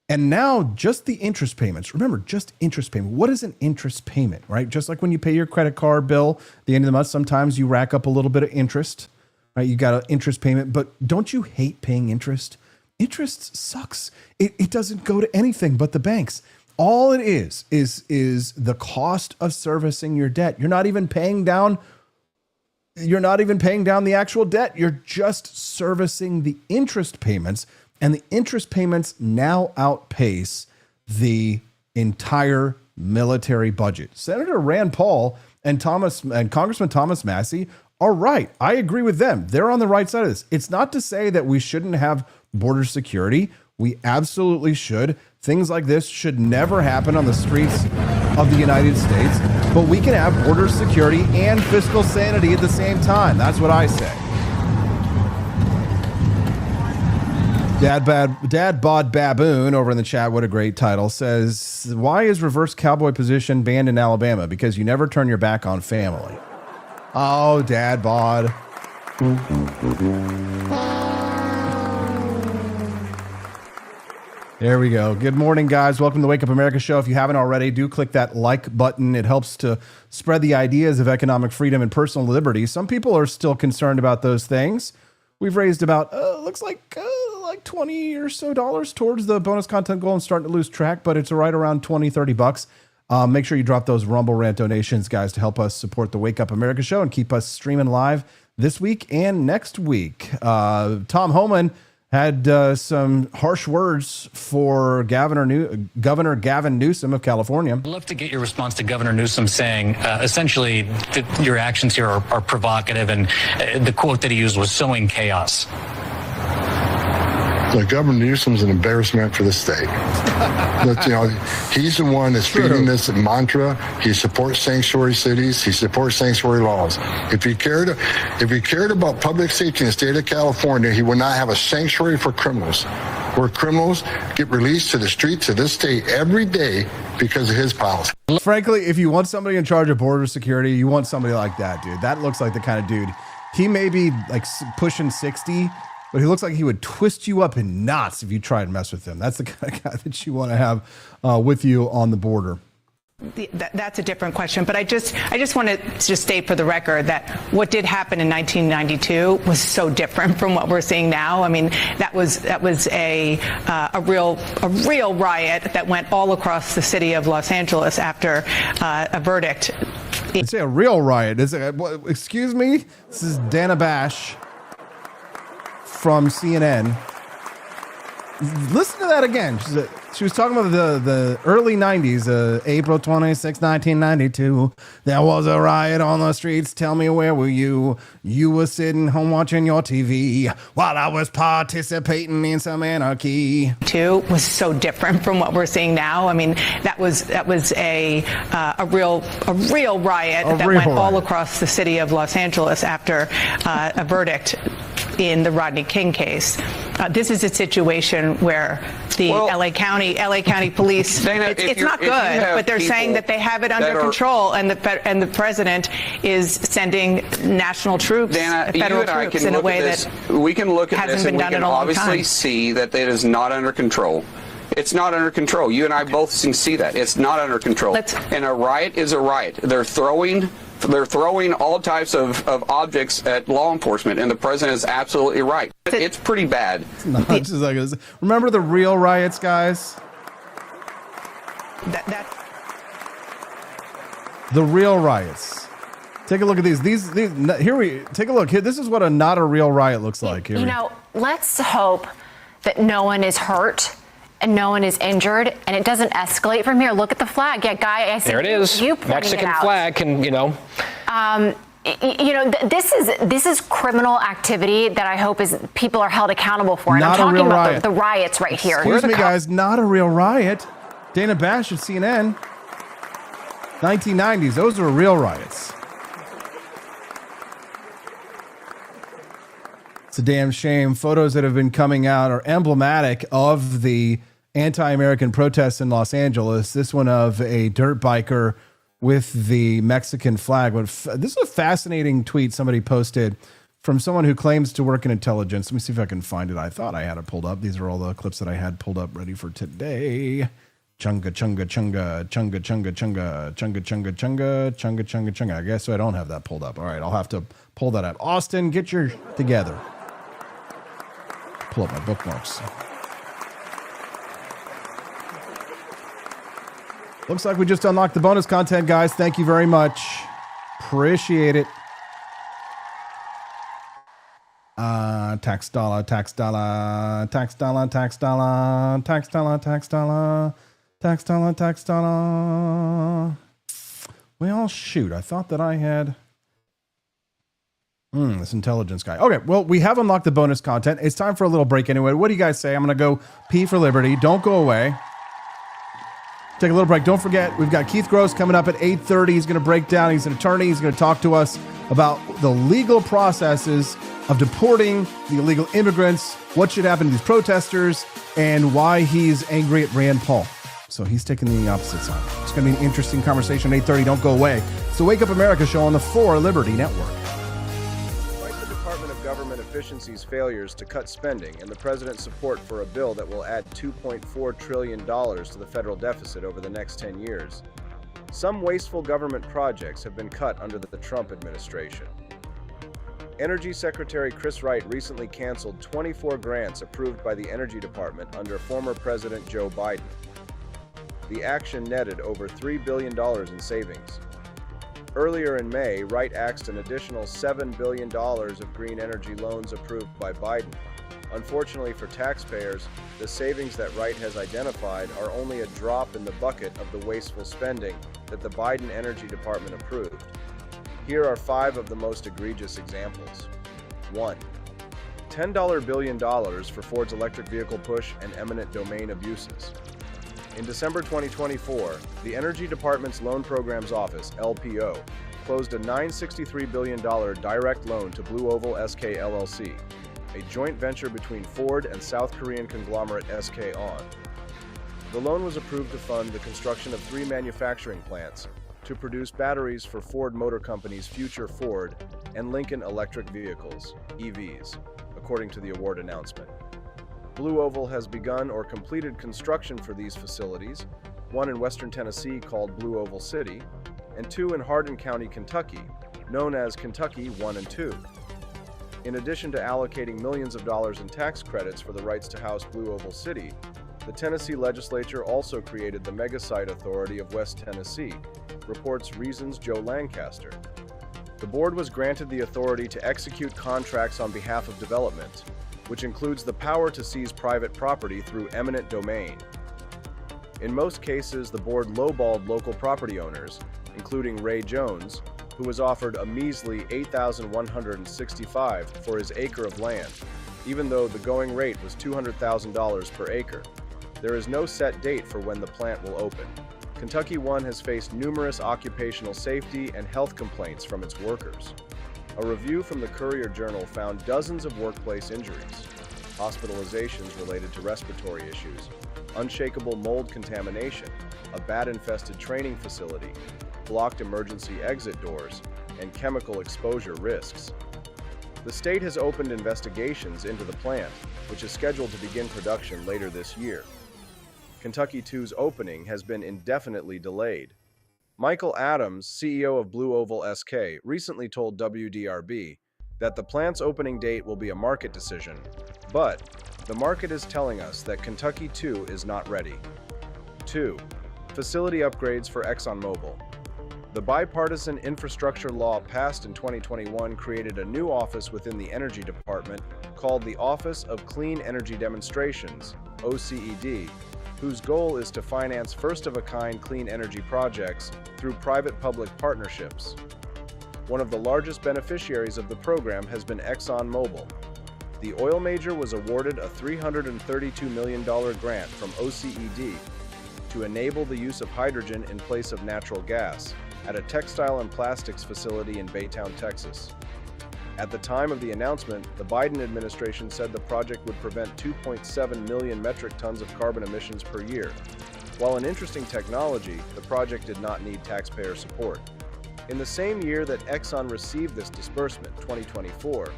S2: And now just the interest payments. Remember, just interest payment. What is an interest payment, right? Just like when you pay your credit card bill at the end of the month, sometimes you rack up a little bit of interest. Right, you got an interest payment, but don't you hate paying interest? Interest sucks. It doesn't go to anything but the banks. All it is the cost of servicing your debt. You're not even paying down the actual debt. You're just servicing the interest payments, and the interest payments now outpace the entire military budget. Senator Rand Paul and Congressman Thomas Massey are right. I agree with them. They're on the right side of this. It's not to say that we shouldn't have border security. We absolutely should. Things like this should never happen on the streets of the United States, but we can have border security and fiscal sanity at the same time. That's what I say. Dad Bod Baboon over in the chat, what a great title, says, why is reverse cowboy position banned in Alabama? Because you never turn your back on family. Oh, Dad Bod. There we go. Good morning, guys. Welcome to the Wake Up America show. If you haven't already, do click that like button. It helps to spread the ideas of economic freedom and personal liberty. Some people are still concerned about those things. We've raised about, looks like $20 or so towards the bonus content goal and starting to lose track, but it's right around $20-$30. Make sure you drop those Rumble Rant donations, guys, to help us support the Wake Up America show and keep us streaming live this week and next week. Tom Homan had some harsh words for Governor Gavin Newsom of California.
S7: I'd love to get your response to Governor Newsom saying, essentially, that your actions here are provocative, and the quote that he used was sowing chaos.
S21: So Governor Newsom's an embarrassment for the state. He's the one that's feeding this mantra. He supports sanctuary cities. He supports sanctuary laws. If he cared about public safety in the state of California, he would not have a sanctuary for criminals, where criminals get released to the streets of this state every day because of his policy.
S2: Frankly, if you want somebody in charge of border security, you want somebody like that, dude. That looks like the kind of dude. He may be like pushing 60, but he looks like he would twist you up in knots if you try and mess with him. That's the kind of guy that you want to have with you on the border.
S3: That's a different question, but I just want to just state for the record that what did happen in 1992 was so different from what we're seeing now. I mean, that was a real riot that went all across the city of Los Angeles after a verdict.
S2: It's a real riot. Excuse me? This is Dana Bash from CNN. Listen to that again. She was talking about the early 90s, April 26, 1992. There was a riot on the streets. Tell me, where were you? You were sitting home watching your TV while I was participating in some anarchy.
S3: Was so different from what we're seeing now. I mean, that was a real riot that went all across the city of Los Angeles after a verdict in the Rodney King case. This is a situation where the LA County Police,
S22: Dana,
S3: it's not good, but they're saying that they have it under control, and the president is sending national troops, federal troops, in a way that
S22: we can look at this and we can obviously
S3: time.
S22: see that it is not under control. It's not under control. You and I both can see that. It's not under control. And a riot is a riot. They're throwing all types of objects at law enforcement, and the president is absolutely right. It's pretty bad.
S2: Just like remember the real riots, guys? The real riots. Take a look at these. Take a look. Here, this is what a not a real riot looks like.
S23: Let's hope that no one is hurt and no one is injured, and it doesn't escalate from here. Look at the flag. Yeah, Guy, I see
S24: there it is.
S23: You
S24: Mexican
S23: it out.
S24: Flag can,
S23: this is criminal activity that I hope people are held accountable for. And I'm talking about the riots right here.
S2: Excuse me, guys. Not a real riot. Dana Bash at CNN. 1990s. Those were real riots. It's a damn shame. Photos that have been coming out are emblematic of the anti-American protests in Los Angeles. This one of a dirt biker with the Mexican flag. This is a fascinating tweet somebody posted from someone who claims to work in intelligence. Let me see if I can find it. I thought I had it pulled up. These are all the clips that I had pulled up ready for today. Chunga, chunga, chunga, chunga, chunga, chunga, chunga, chunga, chunga, chunga, chunga, chunga. I guess I don't have that pulled up. All right, I'll have to pull that out. Austin, get your together. Pull up my bookmarks. Looks like we just unlocked the bonus content, guys. Thank you very much. Appreciate it. Tax dollar, tax dollar, tax dollar, tax dollar, tax dollar, tax dollar, tax dollar, tax dollar. Well, shoot. I thought that I had... this intelligence guy. Okay, well, we have unlocked the bonus content. It's time for a little break anyway. What do you guys say? I'm going to go pee for liberty. Don't go away. Take a little break. Don't forget, we've got Keith Gross coming up at 8:30. He's going to break down. He's an attorney. He's going to talk to us about the legal processes of deporting the illegal immigrants, what should happen to these protesters, and why he's angry at Rand Paul. So he's taking the opposite side. It's going to be an interesting conversation. 8:30. Don't go away. It's the Wake Up America show on the For Liberty Network.
S25: Government efficiency's failures to cut spending and the president's support for a bill that will add $2.4 trillion to the federal deficit over the next 10 years. Some wasteful government projects have been cut under the Trump administration. Energy Secretary Chris Wright recently canceled 24 grants approved by the Energy Department under former President Joe Biden. The action netted over $3 billion in savings. Earlier in May, Wright axed an additional $7 billion of green energy loans approved by Biden. Unfortunately for taxpayers, the savings that Wright has identified are only a drop in the bucket of the wasteful spending that the Biden Energy Department approved. Here are 5 of the most egregious examples. 1. $10 billion for Ford's electric vehicle push and eminent domain abuses. In December 2024, the Energy Department's Loan Programs Office, LPO, closed a $963 billion direct loan to Blue Oval SK LLC, a joint venture between Ford and South Korean conglomerate SK On. The loan was approved to fund the construction of 3 manufacturing plants to produce batteries for Ford Motor Company's future Ford and Lincoln electric vehicles, EVs, according to the award announcement. Blue Oval has begun or completed construction for these facilities, one in western Tennessee called Blue Oval City, and two in Hardin County, Kentucky, known as Kentucky 1 and 2. In addition to allocating millions of dollars in tax credits for the rights to house Blue Oval City, the Tennessee legislature also created the Mega Site Authority of West Tennessee, reports Reason's Joe Lancaster. The board was granted the authority to execute contracts on behalf of development, which includes the power to seize private property through eminent domain. In most cases, the board lowballed local property owners, including Ray Jones, who was offered a measly $8,165 for his acre of land, even though the going rate was $200,000 per acre. There is no set date for when the plant will open. Kentucky 1 has faced numerous occupational safety and health complaints from its workers. A review from the Courier-Journal found dozens of workplace injuries, hospitalizations related to respiratory issues, unshakable mold contamination, a bat-infested training facility, blocked emergency exit doors, and chemical exposure risks. The state has opened investigations into the plant, which is scheduled to begin production later this year. Kentucky 2's opening has been indefinitely delayed. Michael Adams, CEO of Blue Oval SK, recently told WDRB that the plant's opening date will be a market decision, but the market is telling us that Kentucky 2 is not ready. 2. Facility upgrades for ExxonMobil. The bipartisan infrastructure law passed in 2021 created a new office within the Energy Department called the Office of Clean Energy Demonstrations, OCED, whose goal is to finance first-of-a-kind clean energy projects through private-public partnerships. One of the largest beneficiaries of the program has been ExxonMobil. The oil major was awarded a $332 million grant from OCED to enable the use of hydrogen in place of natural gas at a textile and plastics facility in Baytown, Texas. At the time of the announcement, the Biden administration said the project would prevent 2.7 million metric tons of carbon emissions per year. While an interesting technology, the project did not need taxpayer support. In the same year that Exxon received this disbursement, 2024,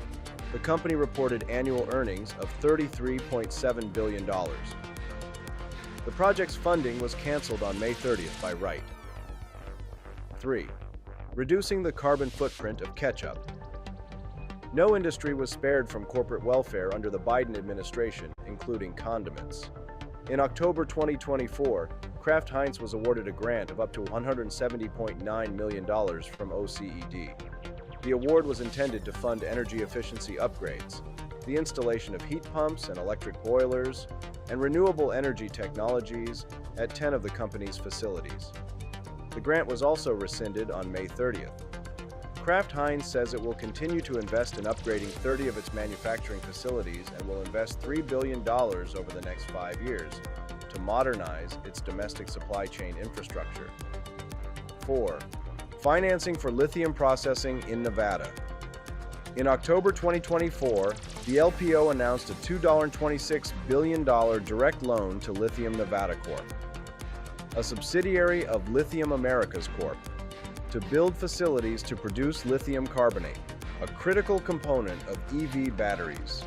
S25: the company reported annual earnings of $33.7 billion. The project's funding was canceled on May 30th by Wright. 3. Reducing the carbon footprint of ketchup. No industry was spared from corporate welfare under the Biden administration, including condiments. In October 2024, Kraft Heinz was awarded a grant of up to $170.9 million from OCED. The award was intended to fund energy efficiency upgrades, the installation of heat pumps and electric boilers, and renewable energy technologies at 10 of the company's facilities. The grant was also rescinded on May 30th. Kraft Heinz says it will continue to invest in upgrading 30 of its manufacturing facilities and will invest $3 billion over the next 5 years to modernize its domestic supply chain infrastructure. 4. Financing for lithium processing in Nevada. In October 2024, the LPO announced a $2.26 billion direct loan to Lithium Nevada Corp., a subsidiary of Lithium Americas Corp., to build facilities to produce lithium carbonate, a critical component of EV batteries.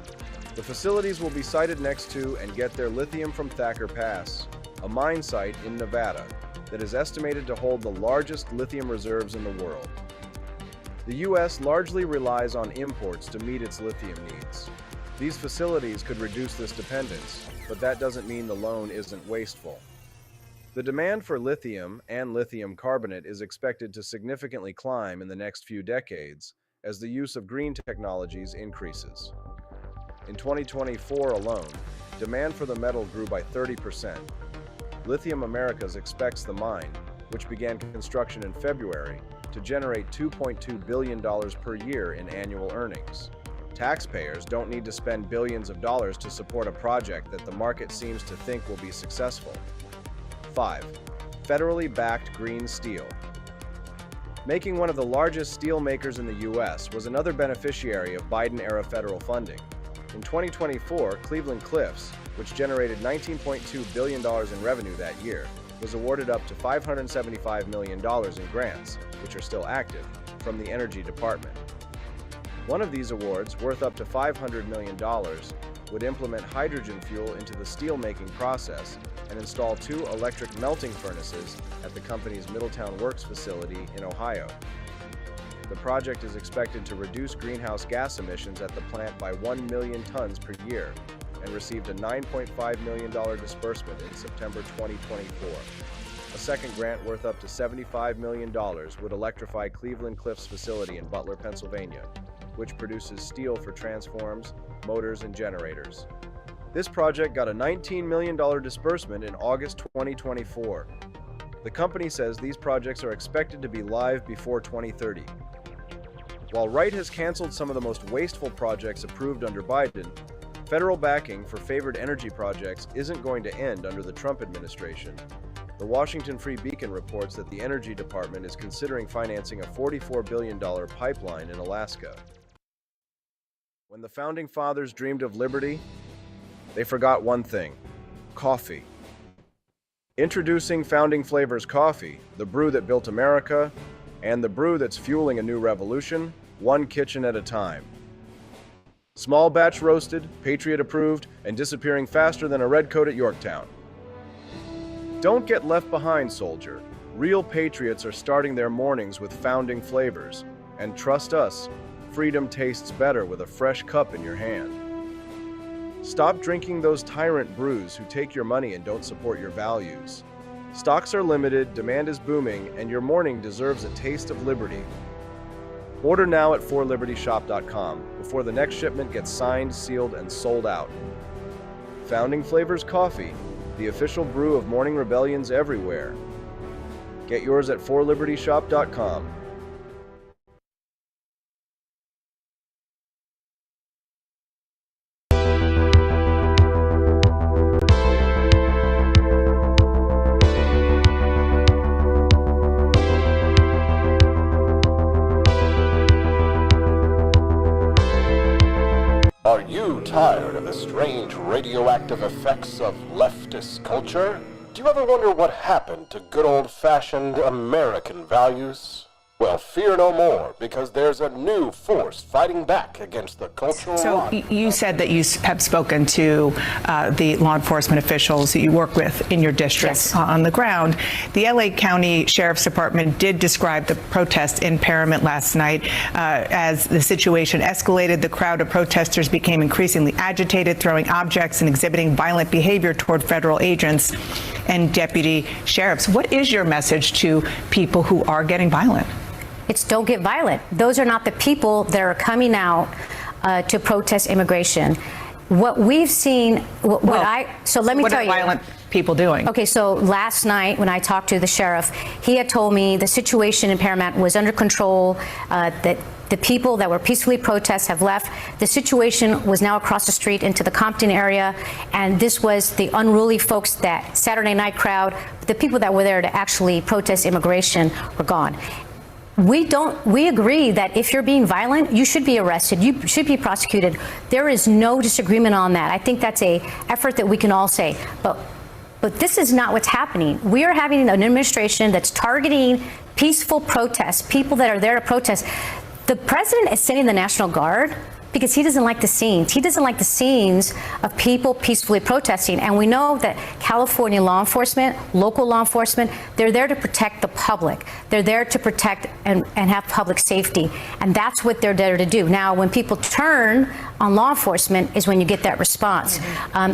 S25: The facilities will be sited next to and get their lithium from Thacker Pass, a mine site in Nevada that is estimated to hold the largest lithium reserves in the world. The U.S. largely relies on imports to meet its lithium needs. These facilities could reduce this dependence, but that doesn't mean the loan isn't wasteful. The demand for lithium and lithium carbonate is expected to significantly climb in the next few decades as the use of green technologies increases. In 2024 alone, demand for the metal grew by 30%. Lithium Americas expects the mine, which began construction in February, to generate $2.2 billion per year in annual earnings. Taxpayers don't need to spend billions of dollars to support a project that the market seems to think will be successful. 5. Federally backed green steel. Making one of the largest steel makers in the U.S. was another beneficiary of Biden-era federal funding. In 2024, Cleveland-Cliffs, which generated $19.2 billion in revenue that year, was awarded up to $575 million in grants, which are still active, from the Energy Department. One of these awards, worth up to $500 million, would implement hydrogen fuel into the steelmaking process and and install 2 electric melting furnaces at the company's Middletown Works facility in Ohio. The project is expected to reduce greenhouse gas emissions at the plant by 1 million tons per year and received a $9.5 million disbursement in September 2024. A second grant worth up to $75 million would electrify Cleveland Cliffs facility in Butler, Pennsylvania, which produces steel for transformers, motors, and generators. This project got a $19 million disbursement in August 2024. The company says these projects are expected to be live before 2030. While Wright has canceled some of the most wasteful projects approved under Biden, federal backing for favored energy projects isn't going to end under the Trump administration. The Washington Free Beacon reports that the Energy Department is considering financing a $44 billion pipeline in Alaska. When the Founding Fathers dreamed of liberty, they forgot one thing: coffee. Introducing Founding Flavors Coffee, the brew that built America, and the brew that's fueling a new revolution, one kitchen at a time. Small batch roasted, Patriot approved, and disappearing faster than a red coat at Yorktown. Don't get left behind, soldier. Real patriots are starting their mornings with Founding Flavors. And trust us, freedom tastes better with a fresh cup in your hand. Stop drinking those tyrant brews who take your money and don't support your values. Stocks are limited, demand is booming, and your morning deserves a taste of liberty. Order now at forlibertyshop.com before the next shipment gets signed, sealed, and sold out. Founding Flavors Coffee, the official brew of morning rebellions everywhere. Get yours at forlibertyshop.com.
S1: Are you tired of the strange radioactive effects of leftist culture? Do you ever wonder what happened to good old-fashioned American values? Well, fear no more, because there's a new force fighting back against the cultural
S3: So you said that you have spoken to the law enforcement officials that you work with in your district on the ground. The LA County Sheriff's Department did describe the protest in Paramount last night as the situation escalated. The crowd of protesters became increasingly agitated, throwing objects and exhibiting violent behavior toward federal agents and deputy sheriffs. What is your message to people who are getting violent?
S5: It's don't get violent. Those are not the people that are coming out to protest immigration. What we've seen, so let me tell you.
S3: What are violent people doing?
S5: Okay, so last night when I talked to the sheriff, he had told me the situation in Paramount was under control, that the people that were peacefully protest have left. The situation was now across the street into the Compton area, and this was the unruly folks, that Saturday night crowd. The people that were there to actually protest immigration were gone. We agree that if you're being violent, you should be arrested. You should be prosecuted. There is no disagreement on that. I think that's an effort that we can all say. But this is not what's happening. We are having an administration that's targeting peaceful protests, people that are there to protest. The president is sending the National Guard because he doesn't like the scenes. He doesn't like the scenes of people peacefully protesting. And we know that California law enforcement, local law enforcement, they're there to protect the public. They're there to protect and have public safety. And that's what they're there to do. Now, when people turn on law enforcement is when you get that response.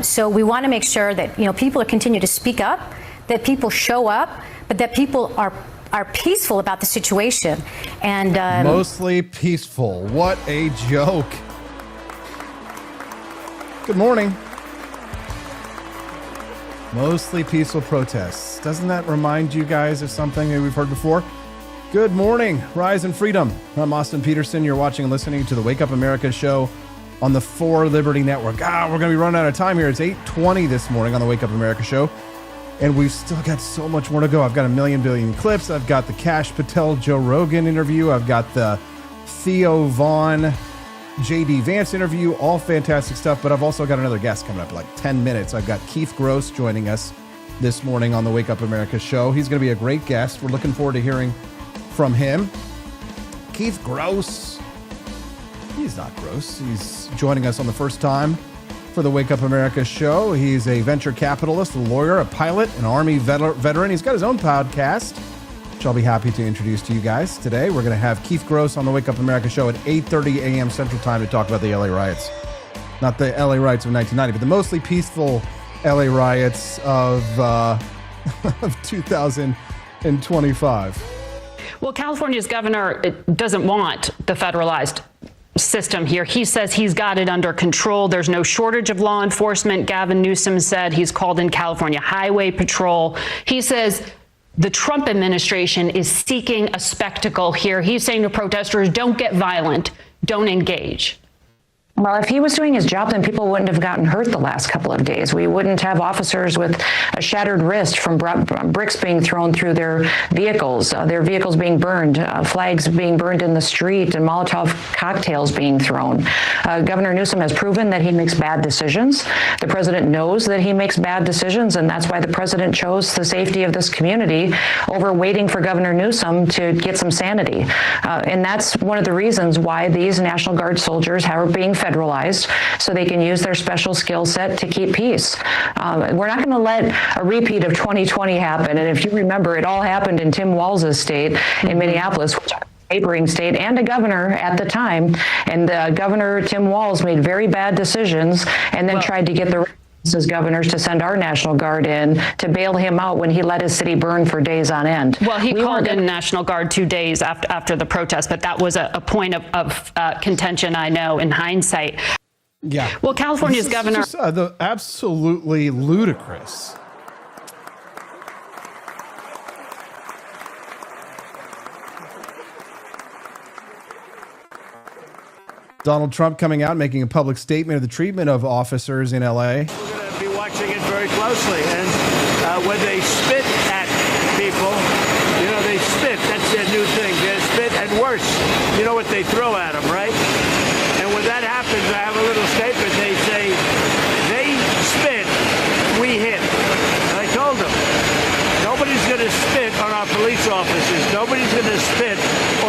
S5: So we want to make sure that, people continue to speak up, that people show up, but that people are peaceful about the situation. And
S2: mostly peaceful. What a joke. Good morning. Mostly peaceful protests. Doesn't that remind you guys of something that we've heard before? Good morning, Rise and Freedom. I'm Austin Peterson. You're watching and listening to the Wake Up America show on the For Liberty Network. We're going to be running out of time here. It's 8:20 this morning on the Wake Up America show. And we've still got so much more to go. I've got a billion clips. I've got the Kash Patel, Joe Rogan interview. I've got the Theo Vaughn, JD Vance interview. All fantastic stuff. But I've also got another guest coming up in like 10 minutes. I've got Keith Gross joining us this morning on the Wake Up America show. He's going to be a great guest. We're looking forward to hearing from him. Keith Gross. He's not gross. He's joining us on the first time for the Wake Up America show. He's a venture capitalist, a lawyer, a pilot, an Army veteran. He's got his own podcast, which I'll be happy to introduce to you guys today. We're going to have Keith Gross on the Wake Up America show at 8:30 a.m. Central Time to talk about the LA riots. Not the LA riots of 1990, but the mostly peaceful LA riots of 2025.
S6: Well, California's governor doesn't want the federalized system here. He says he's got it under control. There's no shortage of law enforcement. Gavin Newsom said he's called in California Highway Patrol. He says the Trump administration is seeking a spectacle here. He's saying to protesters, don't get violent, don't engage.
S8: Well, if he was doing his job, then people wouldn't have gotten hurt the last couple of days. We wouldn't have officers with a shattered wrist from bricks being thrown through their vehicles being burned, flags being burned in the street, and Molotov cocktails being thrown. Governor Newsom has proven that he makes bad decisions. The president knows that he makes bad decisions, and that's why the president chose the safety of this community over waiting for Governor Newsom to get some sanity. And that's one of the reasons why these National Guard soldiers are being federalized, so they can use their special skill set to keep peace. We're not going to let a repeat of 2020 happen. And if you remember, it all happened in Tim Walz's state in Minneapolis, which was a neighboring state, and a governor at the time. And Governor Tim Walz made very bad decisions and then tried to get the as governors to send our National Guard in to bail him out when he let his city burn for days on end.
S6: Well, he called in National Guard 2 days after the protest, but that was a point of contention, I know, in hindsight.
S2: Yeah.
S6: Well, California's governor...
S2: Just, absolutely ludicrous. Donald Trump coming out, making a public statement of the treatment of officers in L.A.
S9: Be watching it very closely, and when they spit at people, they spit. That's their new thing. They spit, and worse, you know what they throw at them, right? And when that happens, I have a little statement. They say, they spit, we hit. And I told them, nobody's going to spit on our police officers. Nobody's going to spit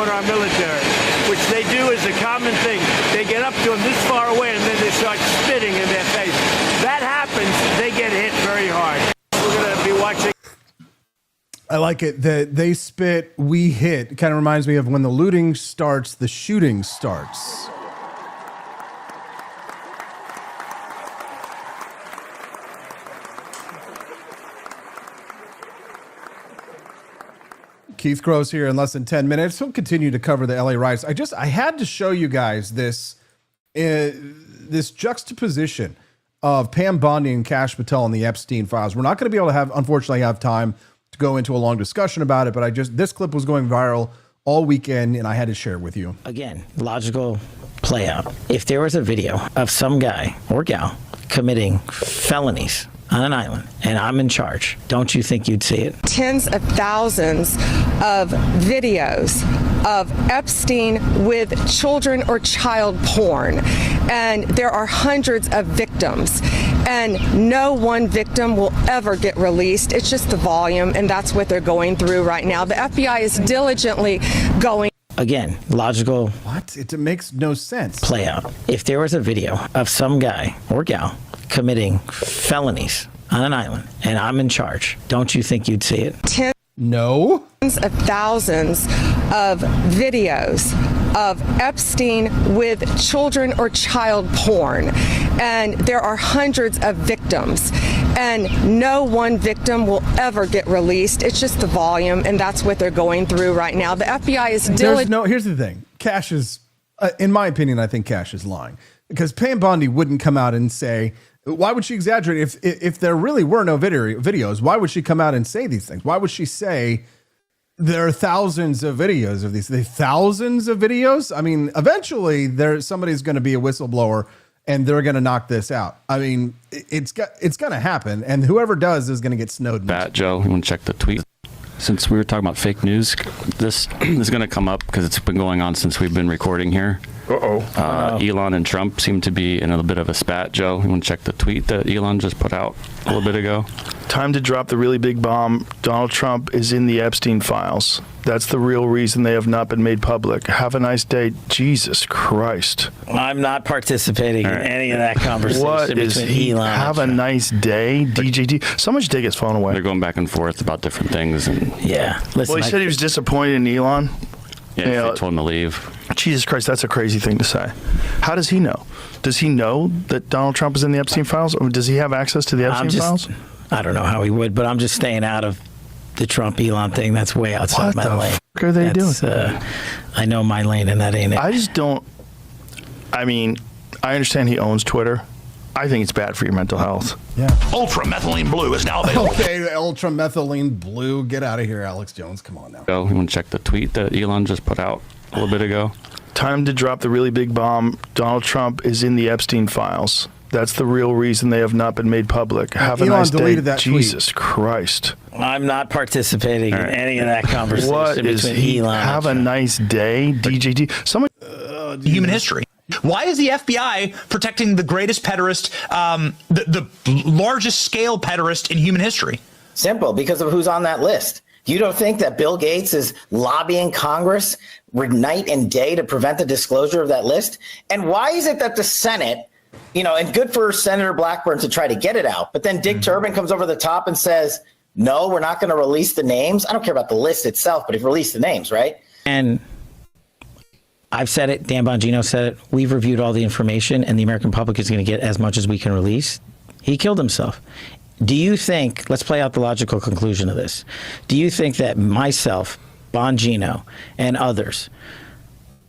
S9: on our military, which they do is a common thing. They get up to them this far away, and then they start spitting in their face. That happens, they get hit very hard. We're going to be watching.
S2: I like it. They spit, we hit. It kind of reminds me of when the looting starts, the shooting starts. Keith Gross here in less than 10 minutes. We'll continue to cover the LA riots. I had to show you guys this juxtaposition of Pam Bondi and Kash Patel and the Epstein files. We're not going to be able to unfortunately have time to go into a long discussion about it, but this clip was going viral all weekend and I had to share it with you.
S11: Again, logical play out. If there was a video of some guy or gal committing felonies on an island and I'm in charge, don't you think you'd see it?
S24: Tens of thousands of videos of Epstein with children or child porn, and there are hundreds of victims, and no one victim will ever get released. It's just the volume, and that's what they're going through right now. The FBI is diligently going.
S11: Again, logical.
S2: What? It makes no sense.
S11: Play out. If there was a video of some guy or gal committing felonies on an island and I'm in charge, don't you think you'd see it?
S2: No.
S24: Tens of thousands of videos of Epstein with children or child porn, and there are hundreds of victims, and no one victim will ever get released. It's just the volume, and that's what they're going through right now. The FBI is diligent.
S2: Here's the thing. Kash is, in my opinion, I think Kash is lying, because Pam Bondi wouldn't come out and say, why would she exaggerate? If there really were no videos, why would she come out and say these things? Why would she say there are thousands of videos of these? Thousands of videos? I mean, eventually somebody's going to be a whistleblower and they're going to knock this out. I mean, it's going to happen, and whoever does is going to get snowed.
S26: Bat Joe, you want to check the tweet? Since we were talking about fake news, this is going to come up because it's been going on since we've been recording here. Elon and Trump seem to be in a little bit of a spat. Joe, you want to check the tweet that Elon just put out a little bit ago?
S10: Time to drop the really big bomb. Donald Trump is in the Epstein files. That's the real reason they have not been made public. Have a nice day. Jesus Christ.
S11: I'm not participating in any of that conversation
S10: What is
S11: between
S10: he?
S11: Elon.
S10: Have a nice day, DJT. Someone should take his phone away.
S26: They're going back and forth about different things. And
S10: Well, he said he was disappointed in Elon.
S26: Yeah, they told him to leave.
S10: Jesus Christ, that's a crazy thing to say. How does he know? Does he know that Donald Trump is in the Epstein files? Or does he have access to the Epstein files?
S11: I don't know how he would, but I'm just staying out of the Trump-Elon thing. That's way outside my lane.
S10: What the fuck are they doing?
S11: I know my lane, and that ain't it.
S10: I just don't. I mean, I understand he owns Twitter. I think it's bad for your mental health.
S2: Yeah.
S12: Ultramethylene Blue is now available.
S2: Okay, ultramethylene blue. Get out of here, Alex Jones. Come on now.
S26: Go. You want to check the tweet that Elon just put out a little bit ago?
S10: Time to drop the really big bomb. Donald Trump is in the Epstein files. That's the real reason they have not been made public. Have a
S2: Elon
S10: nice day.
S2: deleted that tweet.
S10: Jesus Christ.
S11: I'm not participating in any of that conversation
S10: What is
S11: between
S10: he?
S11: Elon.
S10: Have a nice day, DJT. Someone.
S12: Human history. Why is the FBI protecting the greatest pederast, the largest scale pederast in human history?
S13: Simple, because of who's on that list. You don't think that Bill Gates is lobbying Congress night and day to prevent the disclosure of that list? And why is it that the Senate, and good for Senator Blackburn to try to get it out, but then Dick Durbin comes over the top and says, no, we're not going to release the names. I don't care about the list itself, but if release the names, right?
S11: And I've said it, Dan Bongino said it, we've reviewed all the information, and the American public is going to get as much as we can release. He killed himself. Do you think, let's play out the logical conclusion of this. Do you think that myself, Bongino, and others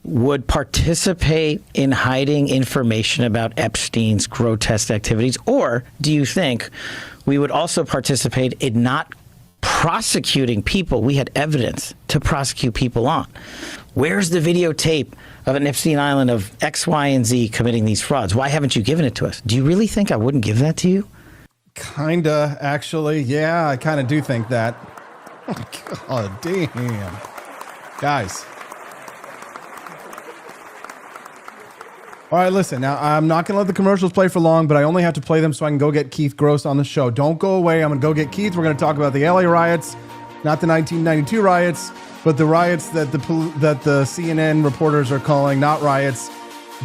S11: would participate in hiding information about Epstein's grotesque activities? Or do you think we would also participate in not prosecuting people we had evidence to prosecute people on? Where's the videotape of an Epstein Island of X, Y, and Z committing these frauds? Why haven't you given it to us? Do you really think I wouldn't give that to you?
S2: Kinda, actually. Yeah, I kind of do think that. Oh, damn. Guys. All right, listen. Now, I'm not going to let the commercials play for long, but I only have to play them so I can go get Keith Gross on the show. Don't go away. I'm going to go get Keith. We're going to talk about the LA riots, not the 1992 riots, but the riots that the CNN reporters are calling not riots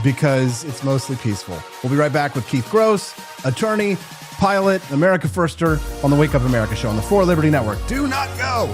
S2: because it's mostly peaceful. We'll be right back with Keith Gross, attorney, pilot, America Firster on the Wake Up America show on the 4 Liberty Network. Do not go.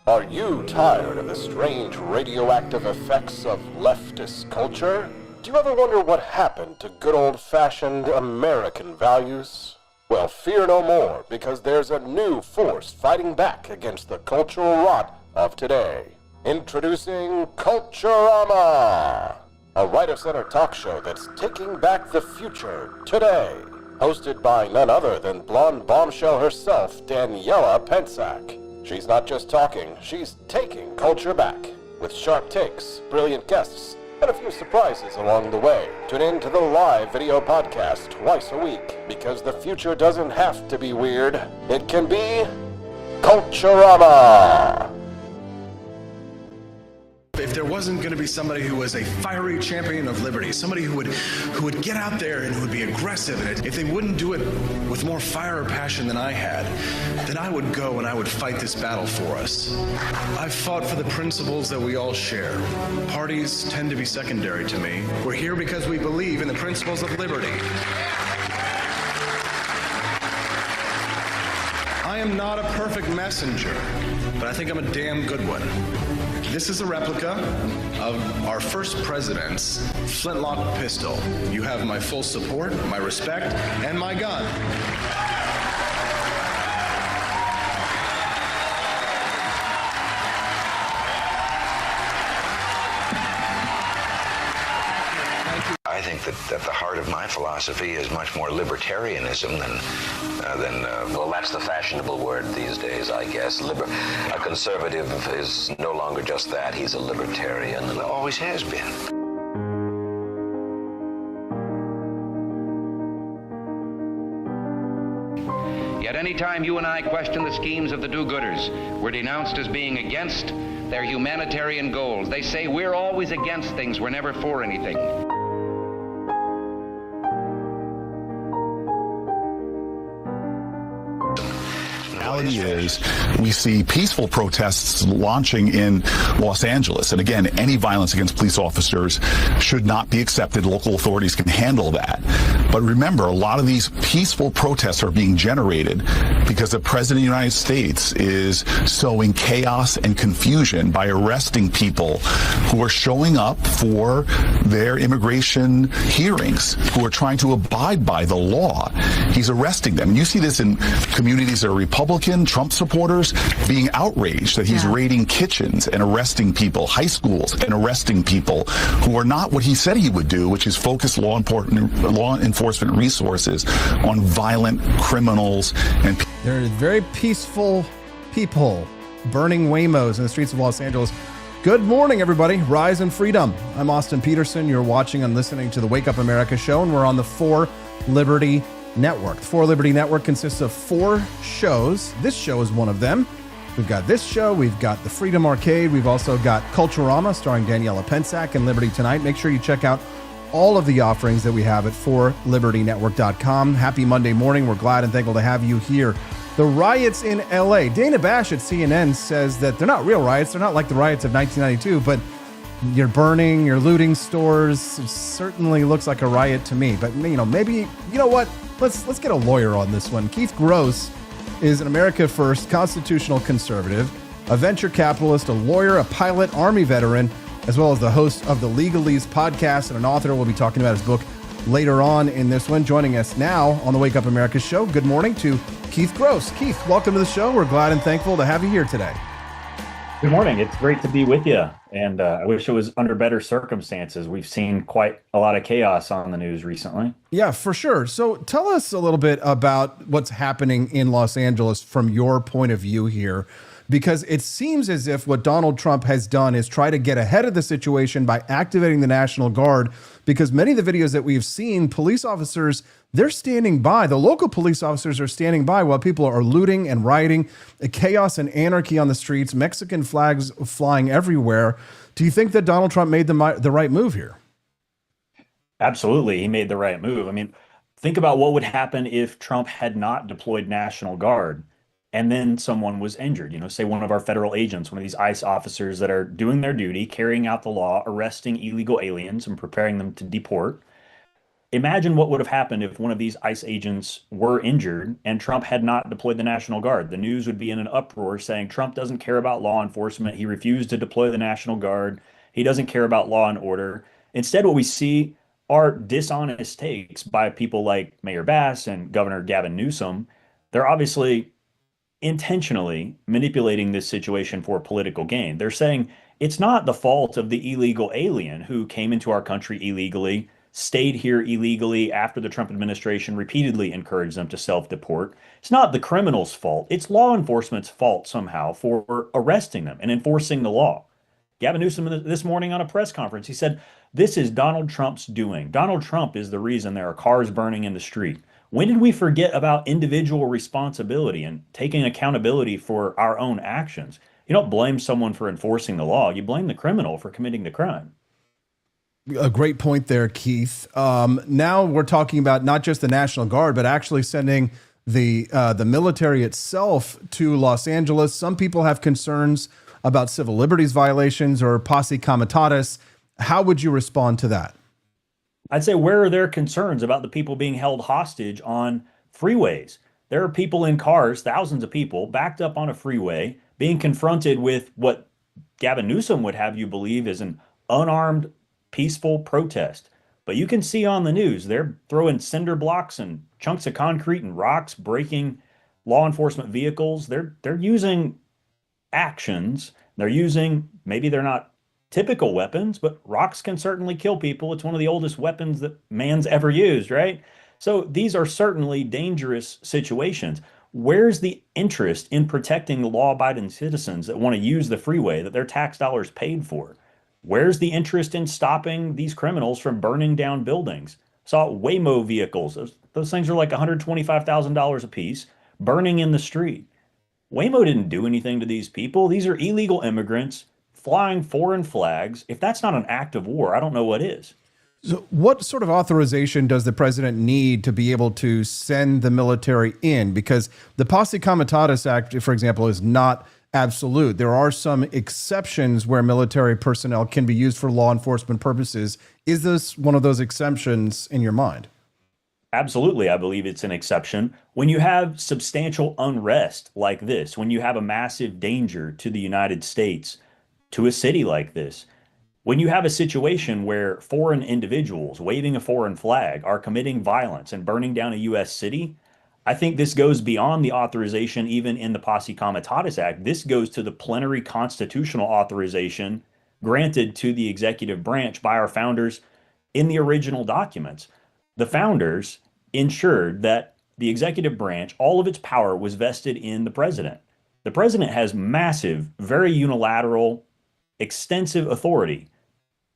S1: Are you tired of the strange radioactive effects of leftist culture? Do you ever wonder what happened to good old-fashioned American values? Well, fear no more, because there's a new force fighting back against the cultural rot of today. Introducing Culturama, a right-of-center talk show that's taking back the future today. Hosted by none other than blonde bombshell herself, Daniela Pensack. She's not just talking, she's taking culture back. With sharp takes, brilliant guests, and a few surprises along the way. Tune in to the live video podcast twice a week, because the future doesn't have to be weird. It can be Culturama.
S14: If there wasn't going to be somebody who was a fiery champion of liberty, somebody who would get out there and who would be aggressive, and if they wouldn't do it with more fire or passion than I had, then I would go and I would fight this battle for us. I've fought for the principles that we all share. Parties tend to be secondary to me. We're here because we believe in the principles of liberty. I am not a perfect messenger, but I think I'm a damn good one. This is a replica of our first president's flintlock pistol. You have my full support, my respect, and my gun.
S15: I think that the heart of my philosophy is much more libertarianism than well, that's the fashionable word these days, I guess. A conservative is no longer just that. He's a libertarian and always has been.
S4: Yet any time you and I question the schemes of the do-gooders, we're denounced as being against their humanitarian goals. They say we're always against things, we're never for anything.
S16: Reality is we see peaceful protests launching in Los Angeles. And again, any violence against police officers should not be accepted. Local authorities can handle that. But remember, a lot of these peaceful protests are being generated because the President of the United States is sowing chaos and confusion by arresting people who are showing up for their immigration hearings, who are trying to abide by the law. He's arresting them. And you see this in communities that are Republican, Trump supporters being outraged that he's raiding kitchens and arresting people, high schools, and arresting people who are not what he said he would do, which is focus law enforcement resources on violent criminals and people.
S2: There are very peaceful people burning Waymos in the streets of Los Angeles. Good morning, everybody. Rise and freedom. I'm Austin Peterson. You're watching and listening to the Wake Up America show, and we're on the 4 Liberty Network. The 4 Liberty Network consists of 4 shows. This show is one of them. We've got this show. We've got the Freedom Arcade. We've also got Culturama starring Daniela Pensack and Liberty Tonight. Make sure you check out all of the offerings that we have at 4libertynetwork.com. Happy Monday morning. We're glad and thankful to have you here. The riots in LA. Dana Bash at CNN says that they're not real riots. They're not like the riots of 1992, but you're burning, you're looting stores. It certainly looks like a riot to me. But, maybe, you know what? Let's get a lawyer on this one. Keith Gross is an America First constitutional conservative, a venture capitalist, a lawyer, a pilot, Army veteran, as well as the host of the Legalese podcast and an author. We'll be talking about his book later on in this one. Joining us now on the Wake Up America show, good morning to Keith Gross. Keith, welcome to the show. We're glad and thankful to have you here today.
S17: Good morning. It's great to be with you. And I wish it was under better circumstances. We've seen quite a lot of chaos on the news recently.
S2: Yeah, for sure. So tell us a little bit about what's happening in Los Angeles from your point of view here, because it seems as if what Donald Trump has done is try to get ahead of the situation by activating the National Guard, because many of the videos that we've seen, police officers, they're standing by. The local police officers are standing by while people are looting and rioting, chaos and anarchy on the streets, Mexican flags flying everywhere. Do you think that Donald Trump made the right move here?
S17: Absolutely. He made the right move. I mean, think about what would happen if Trump had not deployed National Guard and then someone was injured. Say one of our federal agents, one of these ICE officers that are doing their duty, carrying out the law, arresting illegal aliens and preparing them to deport. Imagine what would have happened if one of these ICE agents were injured and Trump had not deployed the National Guard. The news would be in an uproar saying Trump doesn't care about law enforcement. He refused to deploy the National Guard. He doesn't care about law and order. Instead, what we see are dishonest takes by people like Mayor Bass and Governor Gavin Newsom. They're obviously intentionally manipulating this situation for political gain. They're saying it's not the fault of the illegal alien who came into our country illegally, stayed here illegally after the Trump administration repeatedly encouraged them to self-deport. It's not the criminal's fault. It's law enforcement's fault somehow for arresting them and enforcing the law. Gavin Newsom this morning on a press conference, he said, this is Donald Trump's doing. Donald Trump is the reason there are cars burning in the street. When did we forget about individual responsibility and taking accountability for our own actions? You don't blame someone for enforcing the law. You blame the criminal for committing the crime.
S2: A great point there, Keith. Now we're talking about not just the National Guard, but actually sending the military itself to Los Angeles. Some people have concerns about civil liberties violations or posse comitatus. How would you respond to that?
S17: I'd say, where are their concerns about the people being held hostage on freeways? There are people in cars, thousands of people, backed up on a freeway, being confronted with what Gavin Newsom would have you believe is an unarmed, peaceful protest. But you can see on the news, they're throwing cinder blocks and chunks of concrete and rocks, breaking law enforcement vehicles. They're using actions. They're using, maybe they're not typical weapons, but rocks can certainly kill people. It's one of the oldest weapons that man's ever used, right? So these are certainly dangerous situations. Where's the interest in protecting the law-abiding citizens that want to use the freeway that their tax dollars paid for? Where's the interest in stopping these criminals from burning down buildings? Saw Waymo vehicles. Those things are like $125,000 a piece, burning in the street. Waymo didn't do anything to these people. These are illegal immigrants flying foreign flags. If that's not an act of war, I don't know what is.
S2: So what sort of authorization does the president need to be able to send the military in? Because the Posse Comitatus Act, for example, is not absolute. There are some exceptions where military personnel can be used for law enforcement purposes. Is this one of those exceptions in your mind?
S17: Absolutely, I believe it's an exception. When you have substantial unrest like this, when you have a massive danger to the United States, to a city like this, when you have a situation where foreign individuals waving a foreign flag are committing violence and burning down a U.S. city, I think this goes beyond the authorization even in the Posse Comitatus Act. This goes to the plenary constitutional authorization granted to the executive branch by our founders in the original documents. The founders ensured that the executive branch, all of its power was vested in the president. The president has massive, very unilateral, extensive authority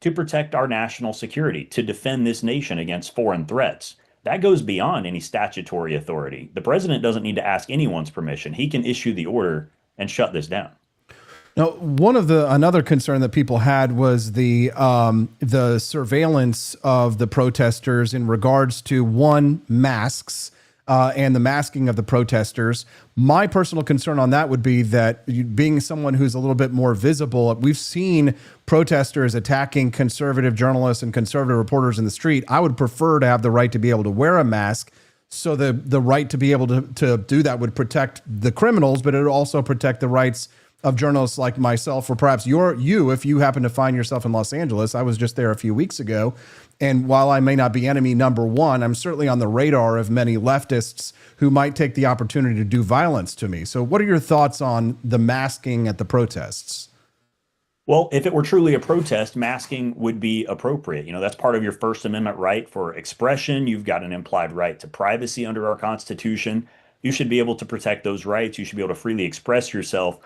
S17: to protect our national security, to defend this nation against foreign threats. That goes beyond any statutory authority. The president doesn't need to ask anyone's permission. He can issue the order and shut this down.
S2: Now, another concern that people had was the surveillance of the protesters in regards to masks and the masking of the protesters. My personal concern on that would be that being someone who's a little bit more visible, we've seen protesters attacking conservative journalists and conservative reporters in the street. I would prefer to have the right to be able to wear a mask. So the right to be able to do that would protect the criminals, but it would also protect the rights of journalists like myself, or perhaps you, if you happen to find yourself in Los Angeles. I was just there a few weeks ago. And while I may not be enemy number one, I'm certainly on the radar of many leftists who might take the opportunity to do violence to me. So what are your thoughts on the masking at the protests?
S17: Well, if it were truly a protest, masking would be appropriate. You know, that's part of your First Amendment right for expression. You've got an implied right to privacy under our Constitution. You should be able to protect those rights. You should be able to freely express yourself.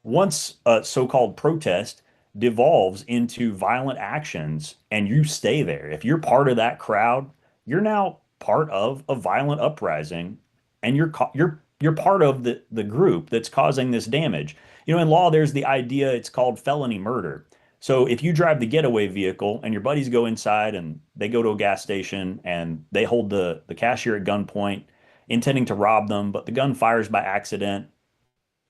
S17: Once a so-called protest devolves into violent actions and you stay there, if you're part of that crowd, you're now part of a violent uprising, and you're part of the group that's causing this damage. You know, in law, there's the idea, it's called felony murder. So if you drive the getaway vehicle and your buddies go inside and they go to a gas station and they hold the cashier at gunpoint, intending to rob them, but the gun fires by accident,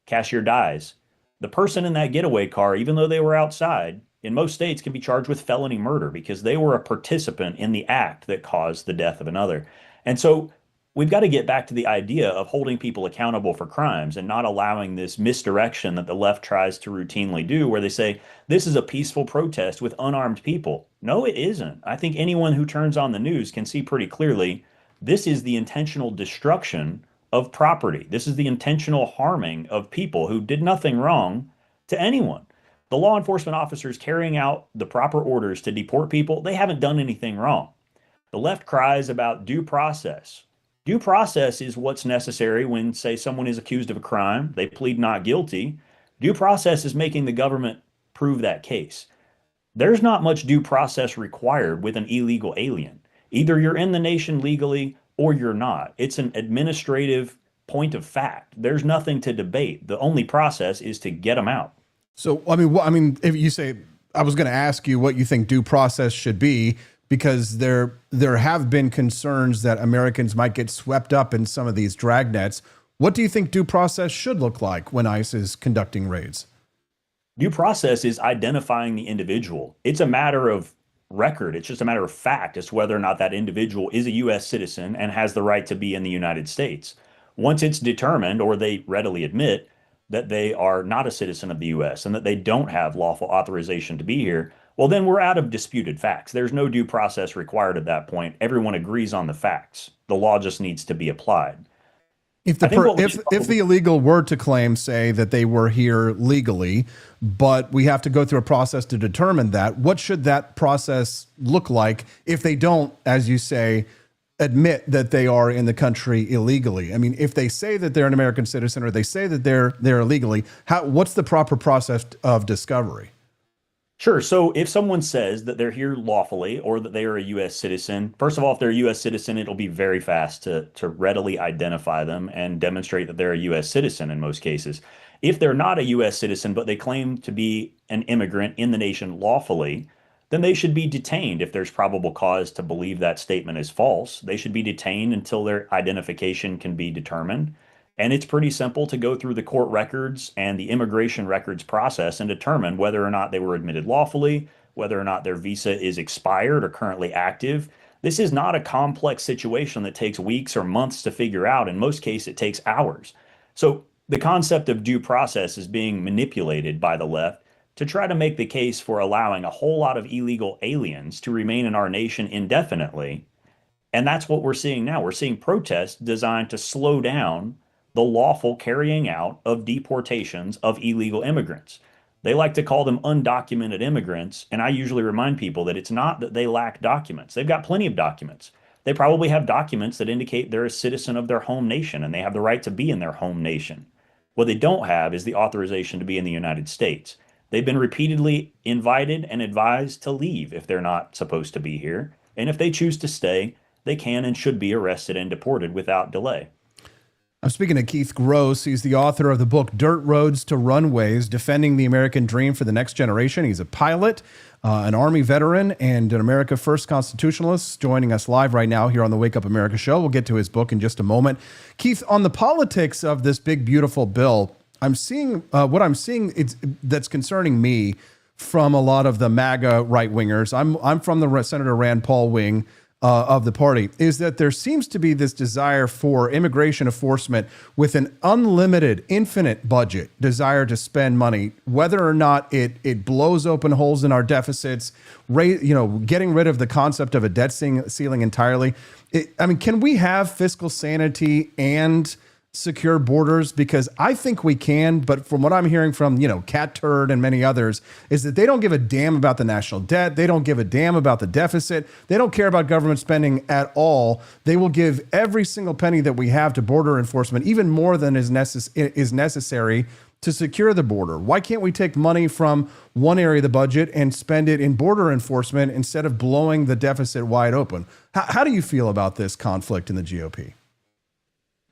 S17: cashier dies. The person in that getaway car, even though they were outside, in most states can be charged with felony murder because they were a participant in the act that caused the death of another. And so we've got to get back to the idea of holding people accountable for crimes and not allowing this misdirection that the left tries to routinely do, where they say, this is a peaceful protest with unarmed people. No, it isn't. I think anyone who turns on the news can see pretty clearly this is the intentional destruction of property. This is the intentional harming of people who did nothing wrong to anyone. The law enforcement officers carrying out the proper orders to deport people, they haven't done anything wrong. The left cries about due process. Due process is what's necessary when, say, someone is accused of a crime, they plead not guilty. Due process is making the government prove that case. There's not much due process required with an illegal alien. Either you're in the nation legally or you're not. It's an administrative point of fact. There's nothing to debate. The only process is to get them out.
S2: So, I mean, if you say, I was going to ask you what you think due process should be, because there have been concerns that Americans might get swept up in some of these dragnets. What do you think due process should look like when ICE is conducting raids?
S17: Due process is identifying the individual. It's a matter of record. It's just a matter of fact as to whether or not that individual is a U.S. citizen and has the right to be in the United States. Once it's determined, or they readily admit, that they are not a citizen of the U.S. and that they don't have lawful authorization to be here, well, then we're out of disputed facts. There's no due process required at that point. Everyone agrees on the facts. The law just needs to be applied.
S2: If the illegal were to claim, say, that they were here legally, but we have to go through a process to determine that, what should that process look like if they don't, as you say, admit that they are in the country illegally? I mean, if they say that they're an American citizen or they say that they're illegally, what's the proper process of discovery?
S17: Sure. So if someone says that they're here lawfully or that they are a U.S. citizen, first of all, if they're a U.S. citizen, it'll be very fast to readily identify them and demonstrate that they're a U.S. citizen in most cases. If they're not a U.S. citizen, but they claim to be an immigrant in the nation lawfully, then they should be detained if there's probable cause to believe that statement is false. They should be detained until their identification can be determined. And it's pretty simple to go through the court records and the immigration records process and determine whether or not they were admitted lawfully, whether or not their visa is expired or currently active. This is not a complex situation that takes weeks or months to figure out. In most cases, it takes hours. So the concept of due process is being manipulated by the left to try to make the case for allowing a whole lot of illegal aliens to remain in our nation indefinitely. And that's what we're seeing now. We're seeing protests designed to slow down the lawful carrying out of deportations of illegal immigrants. They like to call them undocumented immigrants, and I usually remind people that it's not that they lack documents. They've got plenty of documents. They probably have documents that indicate they're a citizen of their home nation and they have the right to be in their home nation. What they don't have is the authorization to be in the United States. They've been repeatedly invited and advised to leave if they're not supposed to be here, and if they choose to stay, they can and should be arrested and deported without delay.
S2: I'm speaking to Keith Gross. He's the author of the book Dirt Roads to Runways, Defending the American Dream for the Next Generation. He's a pilot, an Army veteran, and an America First constitutionalist, joining us live right now here on the Wake Up America show. We'll get to his book in just a moment. Keith, on the politics of this big, beautiful bill, I'm seeing that's concerning me from a lot of the MAGA right-wingers. I'm from the Senator Rand Paul wing of the party, is that there seems to be this desire for immigration enforcement with an unlimited, infinite budget, desire to spend money, whether or not it blows open holes in our deficits, getting rid of the concept of a debt ceiling entirely. Can we have fiscal sanity and secure borders? Because I think we can, but from what I'm hearing from, Cat Turd and many others, is that they don't give a damn about the national debt. They don't give a damn about the deficit. They don't care about government spending at all. They will give every single penny that we have to border enforcement, even more than is necessary to secure the border. Why can't we take money from one area of the budget and spend it in border enforcement instead of blowing the deficit wide open? How do you feel about this conflict in the GOP?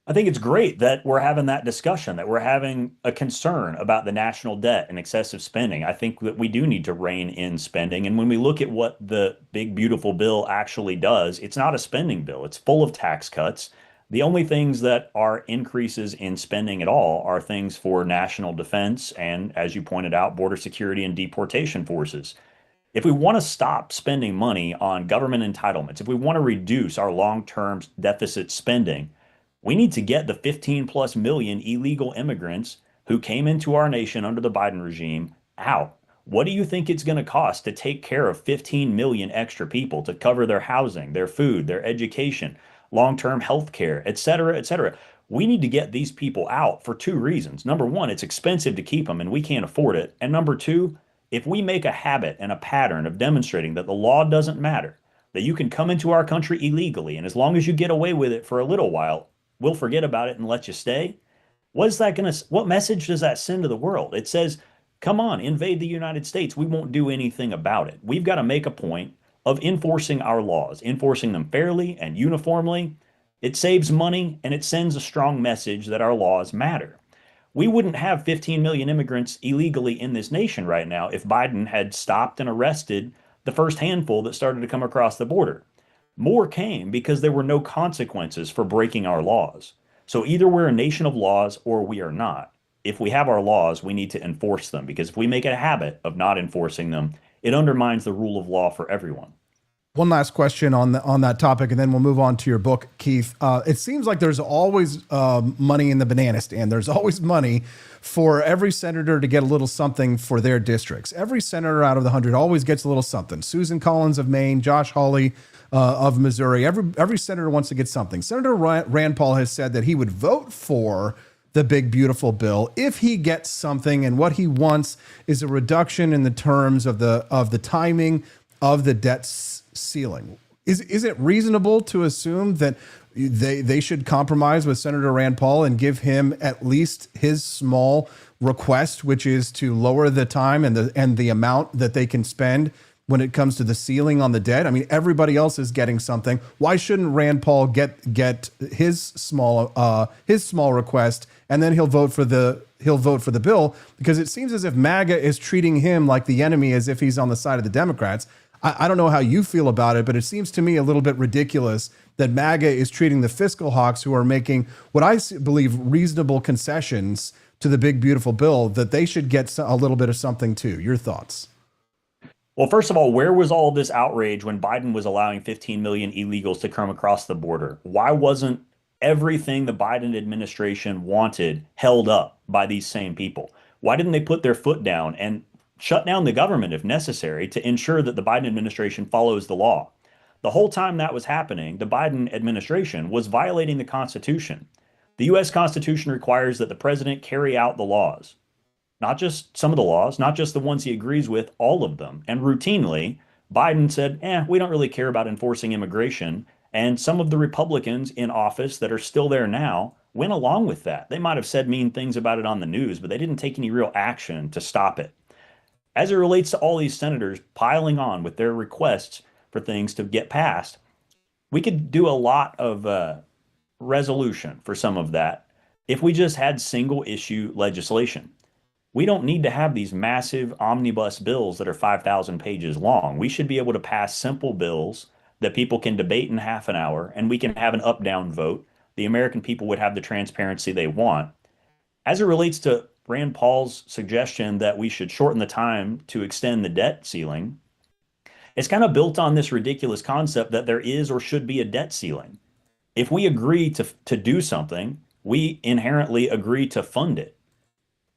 S17: I think it's great that we're having that discussion, that we're having a concern about the national debt and excessive spending. I think that we do need to rein in spending. And when we look at what the big, beautiful bill actually does, it's not a spending bill. It's full of tax cuts. The only things that are increases in spending at all are things for national defense and, as you pointed out, border security and deportation forces. If we want to stop spending money on government entitlements, if we want to reduce our long-term deficit spending, we need to get the 15+ million illegal immigrants who came into our nation under the Biden regime out. What do you think it's going to cost to take care of 15 million extra people, to cover their housing, their food, their education, long-term health care, et cetera, et cetera? We need to get these people out for two reasons. Number one, it's expensive to keep them and we can't afford it. And number two, if we make a habit and a pattern of demonstrating that the law doesn't matter, that you can come into our country illegally, and as long as you get away with it for a little while, we'll forget about it and let you stay. What message does that send to the world? It says, come on, invade the United States. We won't do anything about it. We've got to make a point of enforcing our laws, enforcing them fairly and uniformly. It saves money and it sends a strong message that our laws matter. We wouldn't have 15 million immigrants illegally in this nation right now if Biden had stopped and arrested the first handful that started to come across the border. More came because there were no consequences for breaking our laws. So either we're a nation of laws or we are not. If we have our laws, we need to enforce them, because if we make it a habit of not enforcing them, it undermines the rule of law for everyone.
S2: One last question on that topic, and then we'll move on to your book, Keith. It seems like there's always money in the banana stand. There's always money for every senator to get a little something for their districts. Every senator out of the 100 always gets a little something. Susan Collins of Maine, Josh Hawley of Missouri. Every senator wants to get something. Senator Rand Paul has said that he would vote for the big, beautiful bill if he gets something, and what he wants is a reduction in the terms of the timing of the debt ceiling. Is it reasonable to assume that they should compromise with Senator Rand Paul and give him at least his small request, which is to lower the time and the amount that they can spend when it comes to the ceiling on the debt. I mean, everybody else is getting something. Why shouldn't Rand Paul get his small request, and then he'll vote for the bill? Because it seems as if MAGA is treating him like the enemy, as if he's on the side of the Democrats. I don't know how you feel about it, but it seems to me a little bit ridiculous that MAGA is treating the fiscal hawks who are making what I believe reasonable concessions to the big, beautiful bill, that they should get a little bit of something too. Your thoughts?
S17: Well, first of all, where was all this outrage when Biden was allowing 15 million illegals to come across the border? Why wasn't everything the Biden administration wanted held up by these same people? Why didn't they put their foot down and shut down the government if necessary to ensure that the Biden administration follows the law? The whole time that was happening, the Biden administration was violating the Constitution. The U.S. Constitution requires that the president carry out the laws. Not just some of the laws, not just the ones he agrees with, all of them. And routinely, Biden said, we don't really care about enforcing immigration. And some of the Republicans in office that are still there now went along with that. They might have said mean things about it on the news, but they didn't take any real action to stop it. As it relates to all these senators piling on with their requests for things to get passed, we could do a lot of resolution for some of that if we just had single issue legislation. We don't need to have these massive omnibus bills that are 5,000 pages long. We should be able to pass simple bills that people can debate in half an hour, and we can have an up-down vote. The American people would have the transparency they want. As it relates to Rand Paul's suggestion that we should shorten the time to extend the debt ceiling, it's kind of built on this ridiculous concept that there is or should be a debt ceiling. If we agree to do something, we inherently agree to fund it.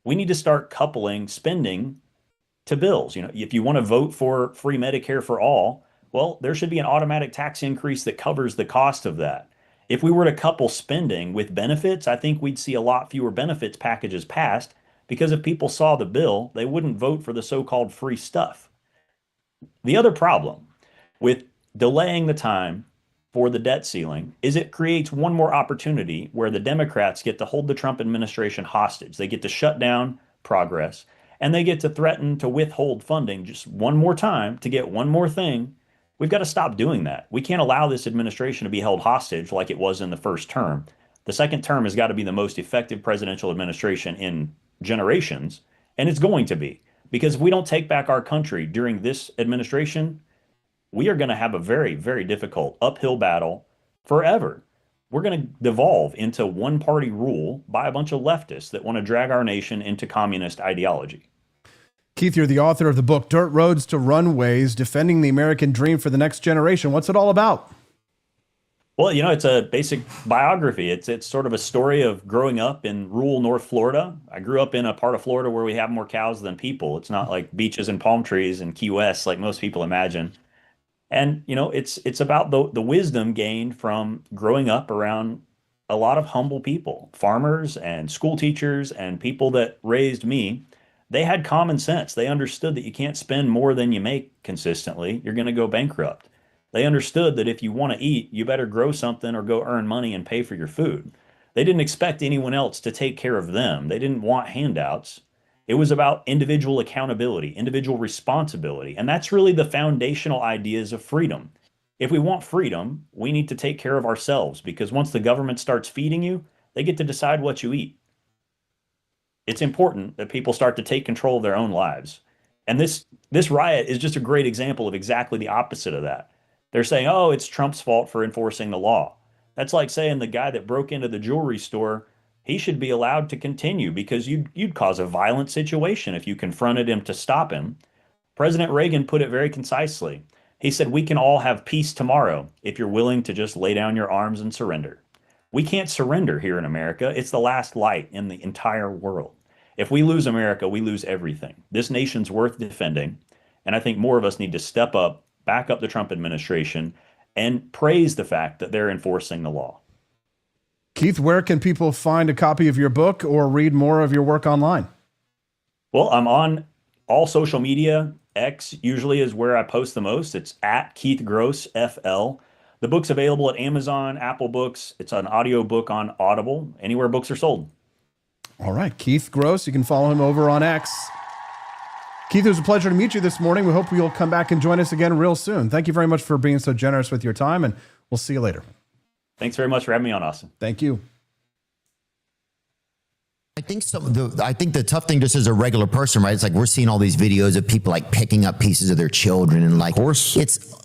S17: We need to start coupling spending to bills. If you want to vote for free Medicare for all, well, there should be an automatic tax increase that covers the cost of that. If we were to couple spending with benefits, I think we'd see a lot fewer benefits packages passed, because if people saw the bill, they wouldn't vote for the so-called free stuff. The other problem with delaying the time for the debt ceiling is it creates one more opportunity where the Democrats get to hold the Trump administration hostage. They get to shut down progress, and they get to threaten to withhold funding just one more time to get one more thing. We've got to stop doing that. We can't allow this administration to be held hostage like it was in the first term. The second term has got to be the most effective presidential administration in generations, and it's going to be. Because if we don't take back our country during this administration, we are going to have a very, very difficult uphill battle forever. We're going to devolve into one-party rule by a bunch of leftists that want to drag our nation into communist ideology.
S2: Keith, you're the author of the book, Dirt Roads to Runways, Defending the American Dream for the Next Generation. What's it all about?
S17: Well, it's a basic biography. It's sort of a story of growing up in rural North Florida. I grew up in a part of Florida where we have more cows than people. It's not like beaches and palm trees in Key West like most people imagine. And, it's about the wisdom gained from growing up around a lot of humble people, farmers and school teachers and people that raised me. They had common sense. They understood that you can't spend more than you make consistently. You're going to go bankrupt. They understood that if you want to eat, you better grow something or go earn money and pay for your food. They didn't expect anyone else to take care of them. They didn't want handouts. It was about individual accountability, individual responsibility. And that's really the foundational ideas of freedom. If we want freedom, we need to take care of ourselves, because once the government starts feeding you, they get to decide what you eat. It's important that people start to take control of their own lives. And this riot is just a great example of exactly the opposite of that. They're saying, it's Trump's fault for enforcing the law. That's like saying the guy that broke into the jewelry store, he should be allowed to continue because you'd cause a violent situation if you confronted him to stop him. President Reagan put it very concisely. He said, we can all have peace tomorrow if you're willing to just lay down your arms and surrender. We can't surrender here in America. It's the last light in the entire world. If we lose America, we lose everything. This nation's worth defending. And I think more of us need to step up, back up the Trump administration, and praise the fact that they're enforcing the law.
S2: Keith, where can people find a copy of your book or read more of your work online?
S17: Well, I'm on all social media. X usually is where I post the most. It's at Keith Gross FL. The book's available at Amazon, Apple Books. It's an audio book on Audible, anywhere books are sold.
S2: All right, Keith Gross. You can follow him over on X. Keith, it was a pleasure to meet you this morning. We hope you'll come back and join us again real soon. Thank you very much for being so generous with your time, and we'll see you later.
S17: Thanks very much for having me on, Austin.
S2: Thank you.
S7: I think the tough thing just as a regular person, right? It's like we're seeing all these videos of people like picking up pieces of their children, and like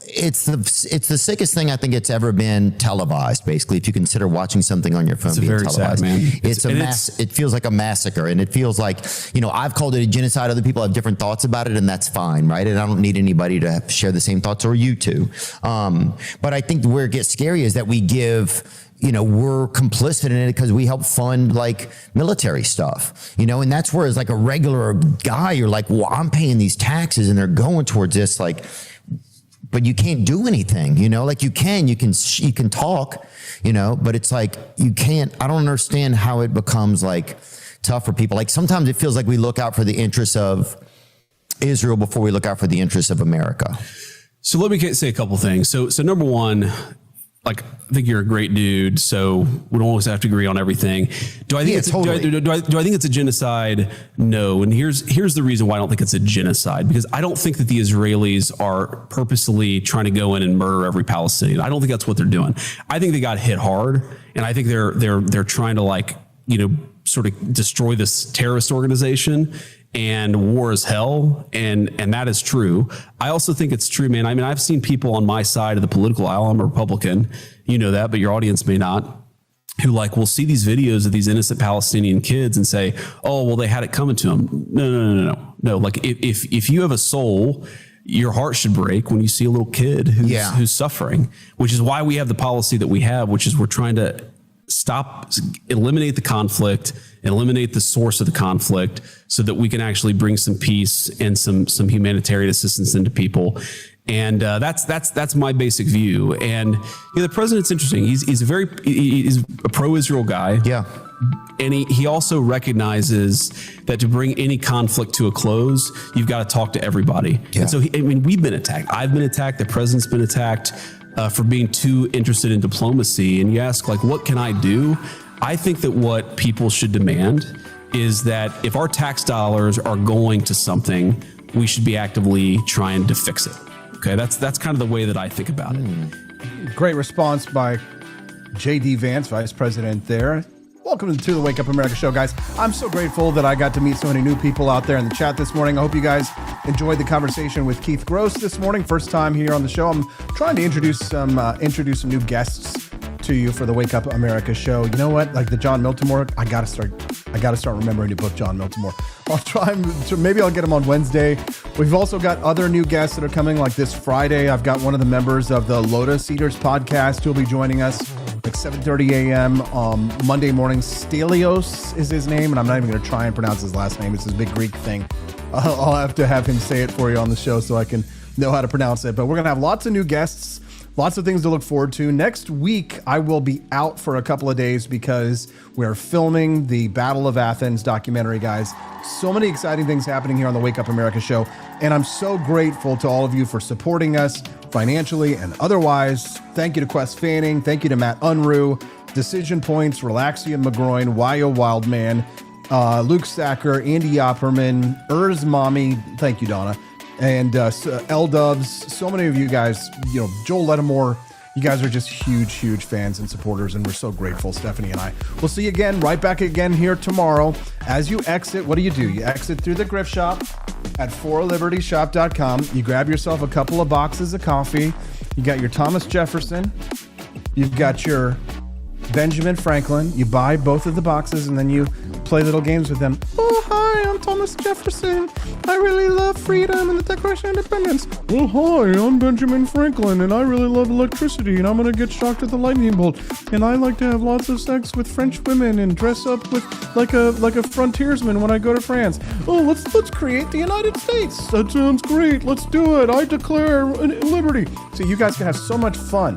S7: it's the sickest thing I think it's ever been televised. Basically, if you consider watching something on your phone being televised,
S26: sad, man.
S7: It feels like a massacre, and it feels like, you know, I've called it a genocide. Other people have different thoughts about it, and that's fine, right? And I don't need anybody to share the same thoughts, or you too. But I think where it gets scary is that we give. You know, we're complicit in it because we help fund like military stuff, you know, and that's where as like a regular guy, you're like, well, I'm paying these taxes and they're going towards this, like, but you can't do anything, you know, like you can talk, you know, but it's like, you can't, I don't understand how it becomes like tough for people. Like sometimes it feels like we look out for the interests of Israel before we look out for the interests of America.
S18: So let me say a couple things. So number one, like, I think you're a great dude, so we don't always have to agree on everything. Do I think do I think it's a genocide? No. And here's the reason why I don't think it's a genocide, because I don't think that the Israelis are purposely trying to go in and murder every Palestinian. I don't think that's what they're doing. I think they got hit hard, and I think they're trying to, like, you know, sort of destroy this terrorist organization. And war is hell, and that is true. I also think it's true, man. I mean, I've seen people on my side of the political aisle. I'm a Republican, you know that, but your audience may not, who like will see these videos of these innocent Palestinian kids and say, "Oh, well, they had it coming to them." No. Like if you have a soul, your heart should break when you see a little kid who's suffering. Which is why we have the policy that we have, which is we're trying to eliminate the conflict, and eliminate the source of the conflict, so that we can actually bring some peace and some humanitarian assistance into people. And that's my basic view. And you know, the president's interesting. He's a pro-Israel guy.
S7: Yeah.
S18: And he also recognizes that to bring any conflict to a close, you've got to talk to everybody. Yeah. And so we've been attacked. I've been attacked. The president's been attacked. For being too interested in diplomacy. And you ask, like, what can I do? I think that what people should demand is that if our tax dollars are going to something, we should be actively trying to fix it. Okay, that's kind of the way that I think about it.
S2: Great response by J.D. Vance, Vice President there. Welcome to the Wake Up America show, guys. I'm so grateful that I got to meet so many new people out there in the chat this morning. I hope you guys enjoyed the conversation with Keith Gross this morning. First time here on the show. I'm trying to introduce some new guests to you for the Wake Up America show. You know what? Like the John Miltimore, I gotta start remembering to book John Miltimore. I'll try, maybe I'll get him on Wednesday. We've also got other new guests that are coming, like this Friday. I've got one of the members of the Lotus Eaters podcast who'll be joining us at 7:30 a.m. Monday morning. Stelios is his name, and I'm not even going to try and pronounce his last name. It's this big Greek thing. I'll have to have him say it for you on the show so I can know how to pronounce it. But we're going to have lots of new guests, lots of things to look forward to. Next week, I will be out for a couple of days because we are filming the Battle of Athens documentary, guys. So many exciting things happening here on the Wake Up America show. And I'm so grateful to all of you for supporting us financially and otherwise. Thank you to Quest Fanning. Thank you to Matt Unruh, Decision Points, Relaxia McGroin, Wyo Wildman, Luke Stacker, Andy Opperman, Urs Mommy. Thank you, Donna. And L-Dubs. So many of you guys, you know, Joel Lettimore. You guys are just huge, huge fans and supporters, and we're so grateful, Stephanie and I. We'll see you again, right back again here tomorrow. As you exit, what do? You exit through the gift shop at forlibertyshop.com. You grab yourself a couple of boxes of coffee. You got your Thomas Jefferson. You've got your Benjamin Franklin. You buy both of the boxes, and then you play little games with them. Oh, hi, I'm Thomas Jefferson. I really love freedom and the Declaration of Independence. Oh, hi, I'm Benjamin Franklin, and I really love electricity, and I'm going to get shocked at the lightning bolt. And I like to have lots of sex with French women and dress up with like a frontiersman when I go to France. Oh, let's create the United States. That sounds great. Let's do it. I declare liberty. So you guys can have so much fun.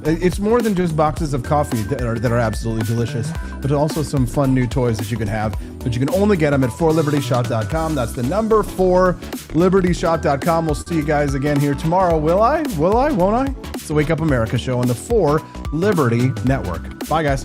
S2: It's more than just boxes of coffee that are absolutely delicious, but also some fun new toys that you can have. But you can only get them at forlibertyshop.com. That's the number 4libertyshop.com. We'll see you guys again here tomorrow. Will I? Won't I? the Wake Up America show on the 4 Liberty Network. Bye, guys.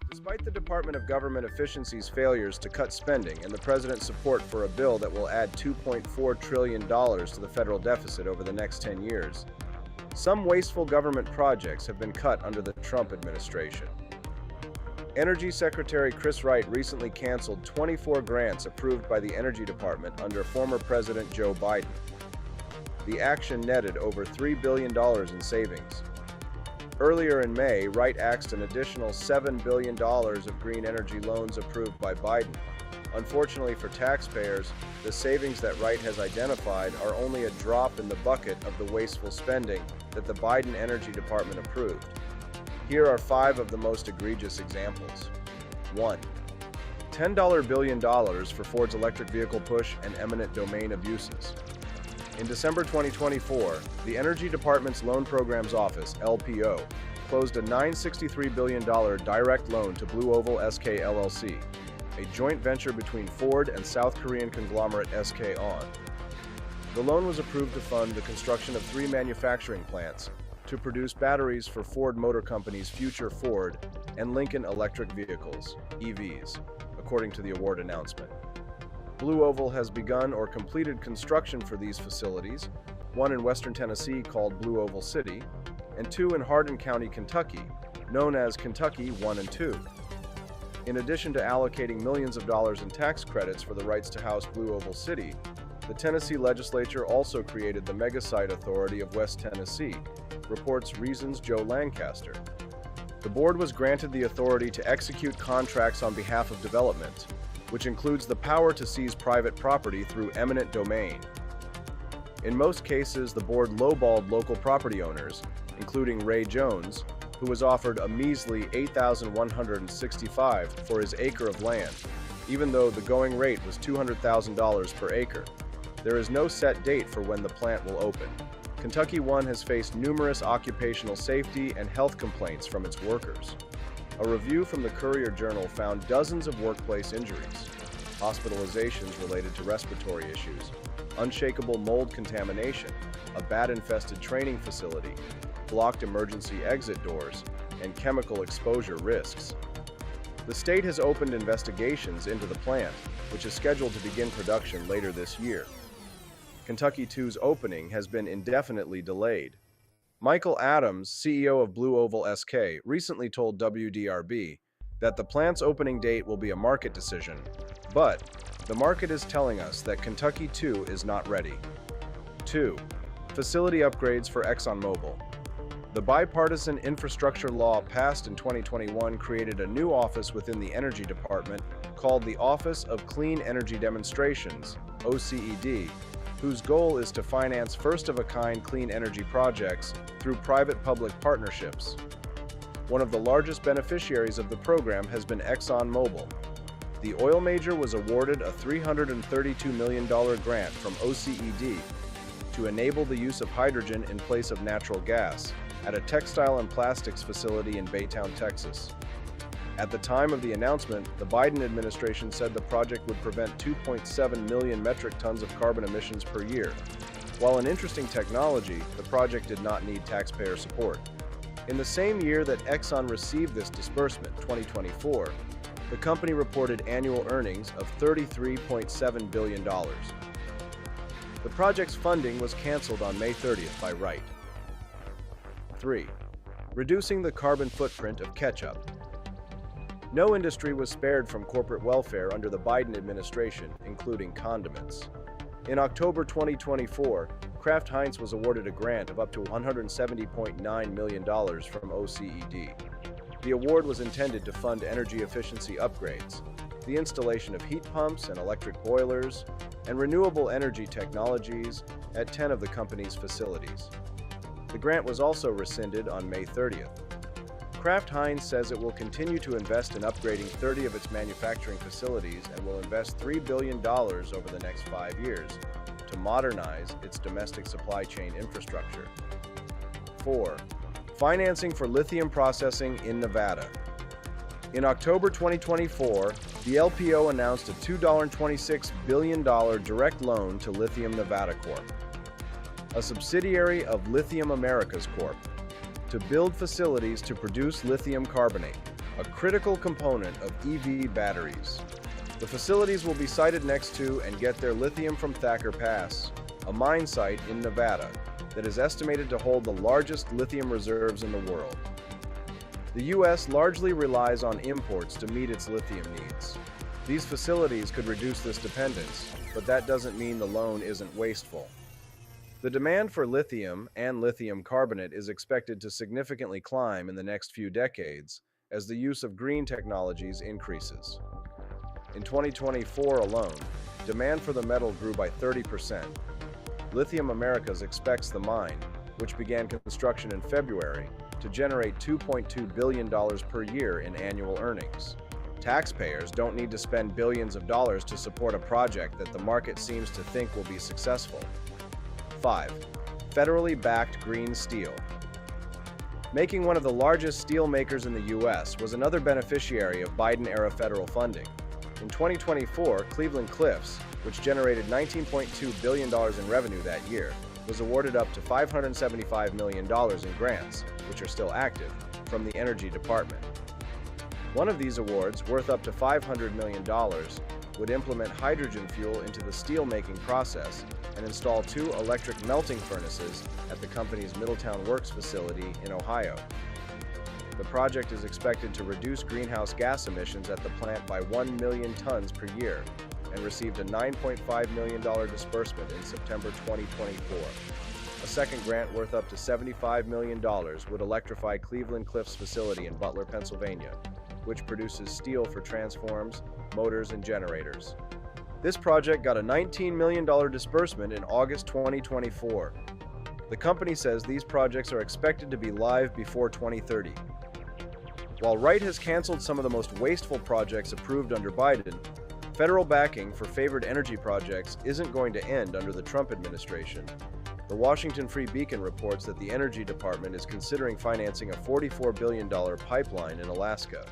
S19: Despite the Department of Government Efficiency's failures to cut spending and the president's support for a bill that will add $2.4 trillion to the federal deficit over the next 10 years, some wasteful government projects have been cut under the Trump administration. Energy Secretary Chris Wright recently canceled 24 grants approved by the Energy Department under former President Joe Biden. The action netted over $3 billion in savings. Earlier in May, Wright axed an additional $7 billion of green energy loans approved by Biden. Unfortunately for taxpayers, the savings that Wright has identified are only a drop in the bucket of the wasteful spending that the Biden Energy Department approved. Here are 5 of the most egregious examples. 1. $10 billion for Ford's electric vehicle push and eminent domain abuses. In December 2024, the Energy Department's Loan Programs Office, LPO, closed a $963 billion direct loan to Blue Oval SK LLC, a joint venture between Ford and South Korean conglomerate SK On. The loan was approved to fund the construction of 3 manufacturing plants to produce batteries for Ford Motor Company's future Ford and Lincoln electric vehicles, EVs, according to the award announcement. Blue Oval has begun or completed construction for these facilities, one in western Tennessee called Blue Oval City, and 2 in Hardin County, Kentucky, known as Kentucky 1 and 2. In addition to allocating millions of dollars in tax credits for the rights to house Blue Oval City, the Tennessee legislature also created the Mega Site Authority of West Tennessee, reports Reason's Joe Lancaster. The board was granted the authority to execute contracts on behalf of development, which includes the power to seize private property through eminent domain. In most cases, the board lowballed local property owners, including Ray Jones, who was offered a measly $8,165 for his acre of land, even though the going rate was $200,000 per acre. There is no set date for when the plant will open. Kentucky 1 has faced numerous occupational safety and health complaints from its workers. A review from the Courier-Journal found dozens of workplace injuries, hospitalizations related to respiratory issues, unshakable mold contamination, a bat-infested training facility, blocked emergency exit doors, and chemical exposure risks. The state has opened investigations into the plant, which is scheduled to begin production later this year. Kentucky 2's opening has been indefinitely delayed. Michael Adams, CEO of Blue Oval SK, recently told WDRB that the plant's opening date will be a market decision, but the market is telling us that Kentucky 2 is not ready. 2. Facility upgrades for ExxonMobil. The bipartisan infrastructure law passed in 2021 created a new office within the Energy Department called the Office of Clean Energy Demonstrations, OCED, whose goal is to finance first-of-a-kind clean energy projects through private-public partnerships. One of the largest beneficiaries of the program has been ExxonMobil. The oil major was awarded a $332 million grant from OCED to enable the use of hydrogen in place of natural gas at a textile and plastics facility in Baytown, Texas. At the time of the announcement, the Biden administration said the project would prevent 2.7 million metric tons of carbon emissions per year. While an interesting technology, the project did not need taxpayer support. In the same year that Exxon received this disbursement, 2024, the company reported annual earnings of $33.7 billion. The project's funding was canceled on May 30th by Wright. 3. Reducing the carbon footprint of ketchup. No industry was spared from corporate welfare under the Biden administration, including condiments. In October 2024, Kraft Heinz was awarded a grant of up to $170.9 million from OCED. The award was intended to fund energy efficiency upgrades, the installation of heat pumps and electric boilers, and renewable energy technologies at 10 of the company's facilities. The grant was also rescinded on May 30th. Kraft Heinz says it will continue to invest in upgrading 30 of its manufacturing facilities and will invest $3 billion over the next 5 years to modernize its domestic supply chain infrastructure. 4. Financing for lithium processing in Nevada. In October 2024, the LPO announced a $2.26 billion direct loan to Lithium Nevada Corp., a subsidiary of Lithium Americas Corp., to build facilities to produce lithium carbonate, a critical component of EV batteries. The facilities will be sited next to and get their lithium from Thacker Pass, a mine site in Nevada that is estimated to hold the largest lithium reserves in the world. The U.S. largely relies on imports to meet its lithium needs. These facilities could reduce this dependence, but that doesn't mean the loan isn't wasteful. The demand for lithium and lithium carbonate is expected to significantly climb in the next few decades as the use of green technologies increases. In 2024 alone, demand for the metal grew by 30%. Lithium Americas expects the mine, which began construction in February, to generate $2.2 billion per year in annual earnings. Taxpayers don't need to spend billions of dollars to support a project that the market seems to think will be successful. 5. Federally backed green steel. Making one of the largest steel makers in the U.S. was another beneficiary of Biden-era federal funding. In 2024, Cleveland-Cliffs, which generated $19.2 billion in revenue that year, was awarded up to $575 million in grants, which are still active, from the Energy Department. One of these awards, worth up to $500 million, would implement hydrogen fuel into the steel-making process and install 2 electric melting furnaces at the company's Middletown Works facility in Ohio. The project is expected to reduce greenhouse gas emissions at the plant by 1 million tons per year and received a $9.5 million disbursement in September 2024. A second grant worth up to $75 million would electrify Cleveland-Cliffs facility in Butler, Pennsylvania, which produces steel for transformers, motors, and generators. This project got a $19 million disbursement in August 2024. The company says these projects are expected to be live before 2030. While Wright has canceled some of the most wasteful projects approved under Biden, federal backing for favored energy projects isn't going to end under the Trump administration. The Washington Free Beacon reports that the Energy Department is considering financing a $44 billion pipeline in Alaska.